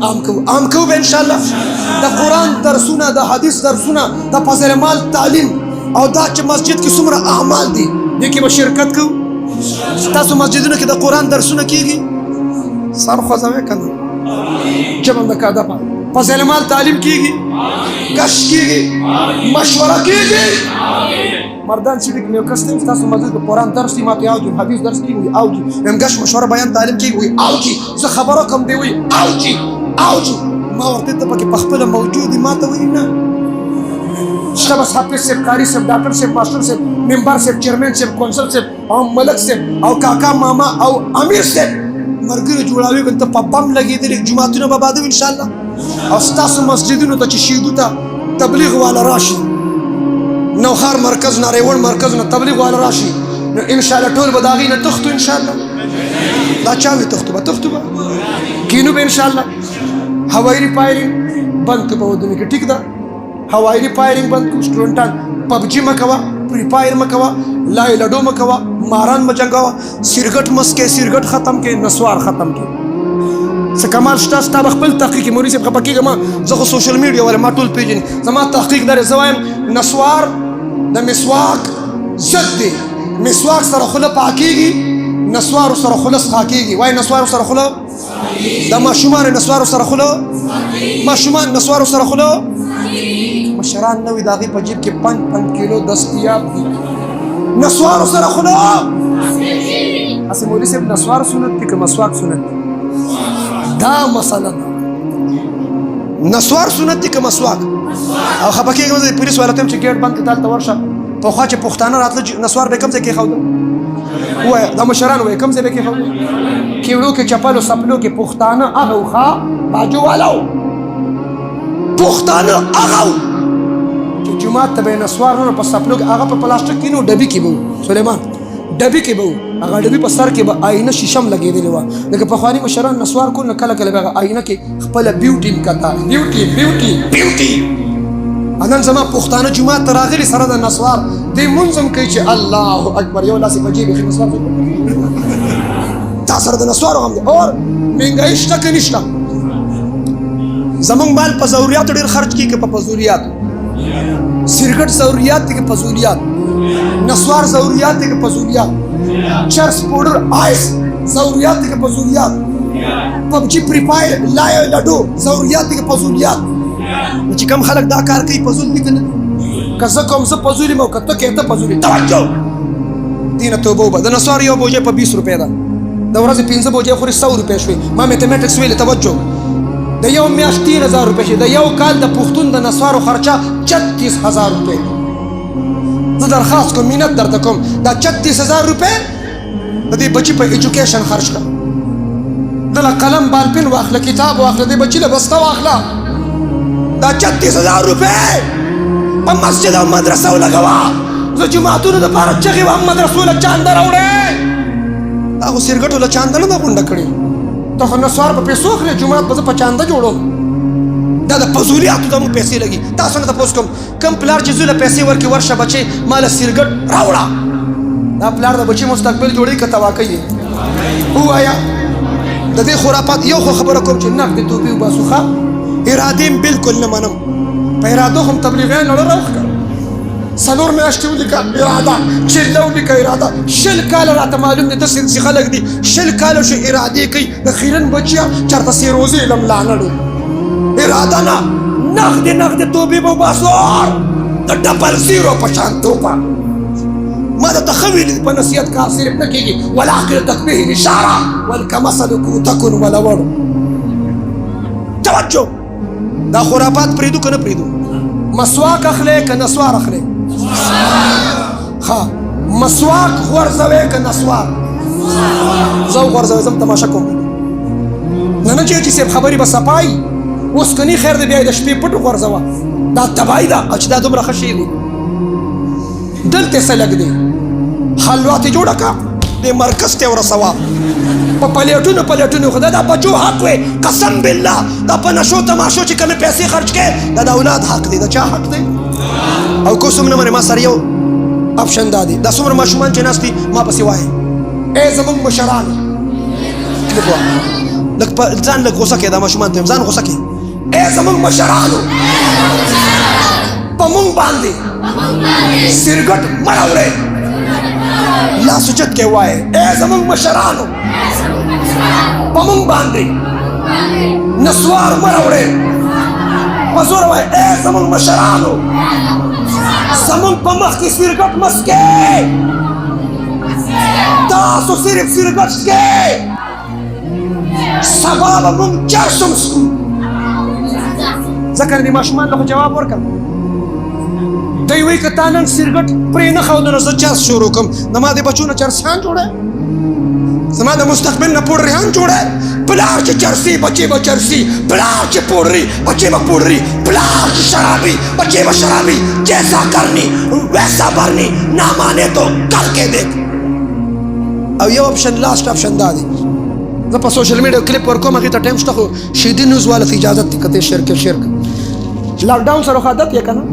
عام کوو به ان شاء الله د قران درسونه د حدیث درسونه د فضل مال تعلیم او دا چې مسجد کې څومره اعمال دي دې کې به شرکت کوو تاسو مسجدونو کې د قران درسونه کیږي سر خوځوي کنه جبم د کاده فضل مال تعلیم کیږي کش کیږي مشوره کیږي مردان چې کوم کس ته تاسو مسجد په قران درس دی ماته اوجي حدیث درس کیږي اوجي هم کش مشوره بیان تعلیم کیږي اوجي زه خبره کوم دی وي اوجي ما ورته ته پکې په خپل موجودي ماته وي نه شته بس حافظ صاحب، قاری صاحب، ډاکټر صاحب، ماسټر صاحب، ممبر صاحب، چیرمن صاحب، کونسل صاحب او ملک صاحب او کاکا ماما او امیر صاحب مرګره جوړاوي کنه په بم لګېدلې جماعتونه به بادو ان شاء الله. او ستاسو مسجدونو ته چې شهیدو ته تبلیغ والا راشي، نوخار مرکز نه، ریوړ مرکز نه تبلیغ والا راشي، نو ان شاء الله ټول به د هغې نه تښتو ان شاء الله. دا چا وي تښتو به کینو به ان شاء الله. هوایي ریپایرینګ بند کړو په ودونو کې، ټیک ده؟ هوایي ریپایرینګ بند کړو. سټوډنټان پبجي مه کوه، فری فایر مه کوه، لای لډو مه کوه، ماران مه جنګوه، سیرګټ مسکې، سیرګټ ختم کې، نسوار ختم کې. څه کمال شته ستا به خپل تحقیق مولوي صاحب خفه کېږه، ما زه خو سوشل میډیا والا ما ټول پېژني، زما تحقیق دا زه وایم نسوار د مسواک ضد دی. مسواک سره خوله پاکېږي، نسوارو سره خوله څښا کېږي. وایي نسوارو سره خوله، د ماشومان نسوارو سره خوله، ماشومان نسوارو سره خوله، مشران نه وي د هغې په جیب کې 5 کیلو دستیاب دي. نسوارو سره خوله هسې مولوي صاحب نسوار سنت دي که مسواک سنت دي؟ دا مسله ده، نسوار سنت دي که مسواک؟ او خفه کېږم زه د پولیس والا ته یم چې ګیټ بند کړه دلته ورشه. پخوا چې پښتانه راتله نسوار به یې کوم ځای کېښودل؟ ووایه دا مشران وایي کوم ځای به یې کېښودل؟ کیوړو کې چپلو سپلو کې پښتانه هغه و ښه باجو والا و، پښتانه هغه و چې جومات ته به یې نسوار نه په سپلو کې، هغه په پلاسټک کې نه و، ډبي کې به و سلیمان، ډبي کې به و. هغه ډبي په سر کې به آینه شیشم لګېدلې وه. لکه پخواني مشران نسوار کول نو کله کله به هغه آینه کې خپله بیوټي کته، بیوټي. نن زما پښتانه جومات ته راغلي سره د نسوار دی مونځ هم کوي چې الله اکبر، یو لاس یې په جیب کې نسوار تا سره د نسوارو غم دی. اور مهنګایي شته که نشته؟ زمونږ مال په ضروریاتو ډېر خرچ کېږي که په فضولیاتو؟ سیرګټ ضروریات دي که فضولیات؟ نسوار ضروریات دي که فضولیات؟ چرس پوډر آیس ضروریات دي که فضولیات؟ پبجي فری فایر لای لډو ضروریات دي که فضولیات؟ چې کم خلک دا کار کوي فضول دي که نه؟ که زه کوم زه فضول یم او که ته کې ته فضول یې. توجه دې نه توبه وبه. د نسوار یو بوجۍ په 20 روپۍ ده، د ورځې 15 بوجۍ خورې 100 روپۍ شوې. ما میتھمیټکس ویلې، توجه، د یو میاشت 3000 روپۍ شي، د یو کال د پښتون د نسوارو خرچه 36000 روپۍ. زه درخواست کوم، مینت درته کوم، دا 36000 روپۍ د دې بچي په ایجوکیشن خرچ کړه. دله قلم بالپن واخله، کتاب واخله، دې بچي له بسته واخله. دا 36000 روپۍ په مسجد او مدرسه ولګوه. زه جوماتونو دپاره چغې وهم مدرسو له چانده راوړې. دا خو سیرګټو له چانده نه ده غونډه کړې. ته خو نسوار په پیسو اخلې، جومات به زه په چانده جوړوم. دا د فضولیاتو ته مو پیسې لګي. تاسو نه تپوس کوم کوم پلار چې زوی له پیسې ورکړي ورشه بچې ما له سیرګټ راوړه، دا پلار د بچي مستقبل جوړوي که تباه کوي؟ ووایه د دې خرافات یو خو خبره کوم چې نقد توبې وباسو. ښه ارادې م بلکل نه منم، په ارادو خو م تبلیغیان نړه راوښکه. 4 میاشتې ولیکه اراده، چله ولیکه اراده. 20 کاله راته معلوم دي داسې خلک دي 20 کاله شو ارادې کوي. د خیرن بچیه چېرته سیروزې علم لاڼړې اراده نه، نقد توبې به وباسو د ډبل زیرو په شان توپه. ما درته ښه ویلي په نصیحت کار صرف نه کېږي. والعقل تکبه الاشاره والکمثل تکن ولور. توجه دا خرافات پرېږدو که نه پرېږدو؟ مسواک اخلې که نسوار اخلې؟ ښه مسواک غورځوې که نسوار؟ زه غورځوې، زه تماشه کوم. نه چې صاحب خبرې به صفایي اوس کني خیر دی، بیا یې د شپې پټو غورځوه. دا تباهي ده چې دا دومره ښه شی دی. دلته څه لږ دی، حلوا ترې جوړه کړه، دې مرکز ته یې ورسوه په پلیټونو. خو دا د بچو حق وی، قسم بالله دا په نشو تماشو چې کومې پیسې خرچ کړې دا د اولاد حق دی. د چا حق دی؟ او کو څوم نه منې. ما سره یو اپشن دا دی، دا څومره ماشومان چې ناست دي ما پسې وایي ای زمونږ مشران، لږ ځان لږ غوسه کړې، دا ماشومان ته ځان غوسه کړې. ای زمونږ مشرانو په مونږ باندې سیرګټ مه راوړئ. لاس اوچت کې وایي ای زمونږ مشرانو په مونږ باندې نسوار مه راوړئ. په زور وایي ای زمونږ مشرانو زمونږ په مخ کې سیرګټ مه څکئ. تاسو صرف سیرګټ څکئ، سبا به مونږ چرس هم څکو. ځکه دې ماشومان ته خو جواب ورکړه. دی وایي که تا نن سیرګټ پرې نه ښودو نو زه چرس شروع کړم زما د بچو نه چرسیان جوړی زما د مستقبل نه پوډریان جوړی پلار چې چرسي بچې به چرسي پلار چې پوډري بچې به پوډري پلار چې شرابي بچې به شرابي جیسا کرنی ویسا برنی نہ مانے تو کر کے دیکھ او یو اپشن لاست اپشن دا دی زه په سوشل میډیا کلیپ ورکوم هغې ته ټایم شته خو شهیدي نیوز والا ته اجازت دی که ته شیر کړې شیر کړه لاکډاون سره خو عادت یې که نه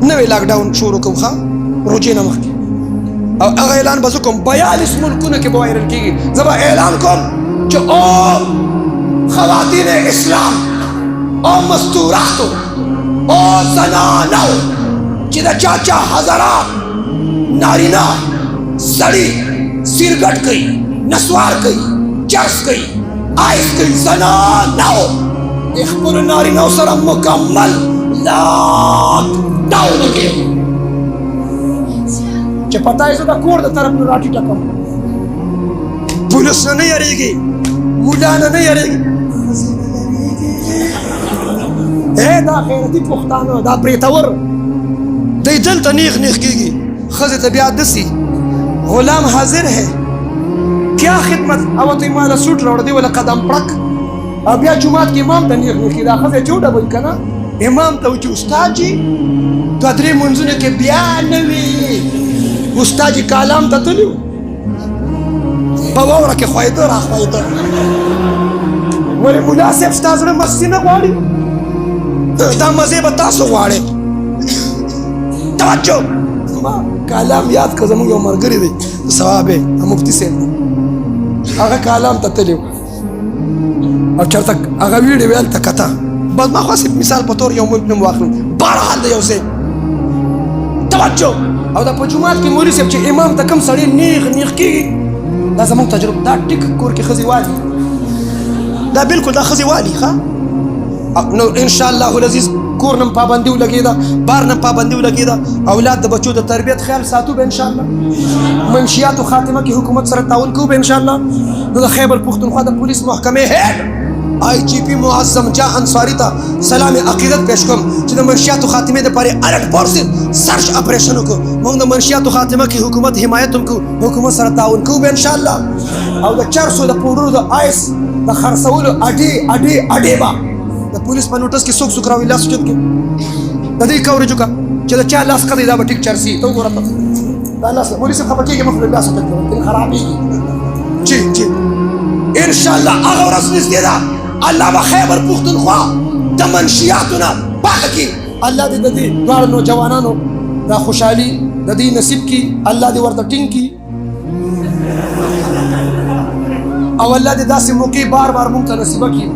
نوی لاکډاون شروع کوم ښه روجې نه مخکې او هغه اعلان به زه کوم 42 ملکونو کې به وایرل کېږي زه به اعلان کوم چې او خواتین اسلام او مستوراتو او زنانو چې د چاچا حضرات نارینه سړي سیرګټ کوي نسوار کوي چرس کوي آیس کوي زنانو د خپلو نارینهو سره مکمل لاک ډاون وکړي چې پته یې زه د کور د طرف نه راټیټه کړم پولیس نه نه یېرېږي مولا نه نه یېرېږي دا غیرتي پښتانه دا بریتور دی دلته نیغ نیغ کېږي ښځې ته بیا دسي غلام حاضر ہے کیا خدمت او ته یې ماله سوټ راوړه دی ولا قدم پړک او بیا جومات کې امام ته نیغ نیغ کېږي دا ښځې چوډه که نه امام ته وچې استاد جي دوه درې منځونه کې بیا نه وي استاد جي کالام ته تلي په واوره کې خوایده را خوایده ولې ملا صاحب ستا زړه مستي نه غواړي دا مزې به تاسو غواړئ توجه ما کالام یاد کړه زموږ یو ملګري دی ثواب یې مفتي صاحب هغه کالام ته تلي او چېرته هغه ویډیو یې هلته کته بس ما خو مثال په طور یو ملک نوم واخلم بهرحال د یو ځای توجه او دا په جومات کې مولوي صاحب چې امام ته کوم سړی نیغ نیغ کېږي دا زموږ تجربه دا ټیک کور کې ښځې والي دا بالکل دا ښځې والي ښه نو انشاءالله العزیز کور نم پابندي ولګېده بار نم پابندي ولګېده اولاد د بچو د تربیت خیال ساتو به انشاءالله منشیاتو خاتمه کې حکومت سره تعاون کوو به انشاءالله نو د خیبر پښتونخوا د پولیس محکمې هیډ آئی جی پی معظم جا انصاری ته سلام عقیدت پیش کوم چې د منشیاتو خاتمې دپاره 100% سرچ اپریشن وکړو موږ د منشیاتو خاتمه کې حکومت حمایت هم کوو حکومت سره تعاون کوو به انشاءالله او د چرسو د پوډرو د آیس د خرڅولو اډې به د پولیس په نوټس کې څوک څوک راوي لاس اوچت کړي د دې کوریج وکړه چې د چا لاس قدی دا به ټیک چرسي ته وګوره دا لاس پولیس خفه کېږي مخ له لاس اوچت کړي خرابېږي جی انشاءالله هغه ورځ نږدې ده الله به خیبر پښتونخوا د منشیاتو نه پاکه کړي الله دې د دې دواړو نوجوانانو دا خوشحالي د دې نصیب کړي الله دې ورته ټینګ کړي او الله دې داسې موقع بار بار مونږ ته نصیبه کړي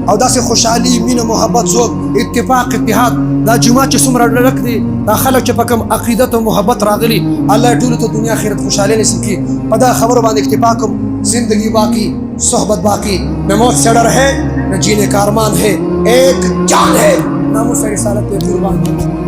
او داسې خوشحالي مینه محبت ذوق اتفاق اتحاد دا جومات چې څومره ډک دی دا خلک چې په کوم عقیدت او محبت راغلي الله یې ټولو ته دنیا آخرت خوشحالي نصیب کړي په دا خبرو باندې اکتفا کوم زندگی باقی صحبت باقی میں موت سے ڈر ہے نہ جینے کا ارمان ہے ایک جان ہے ناموس رسالت پہ قربان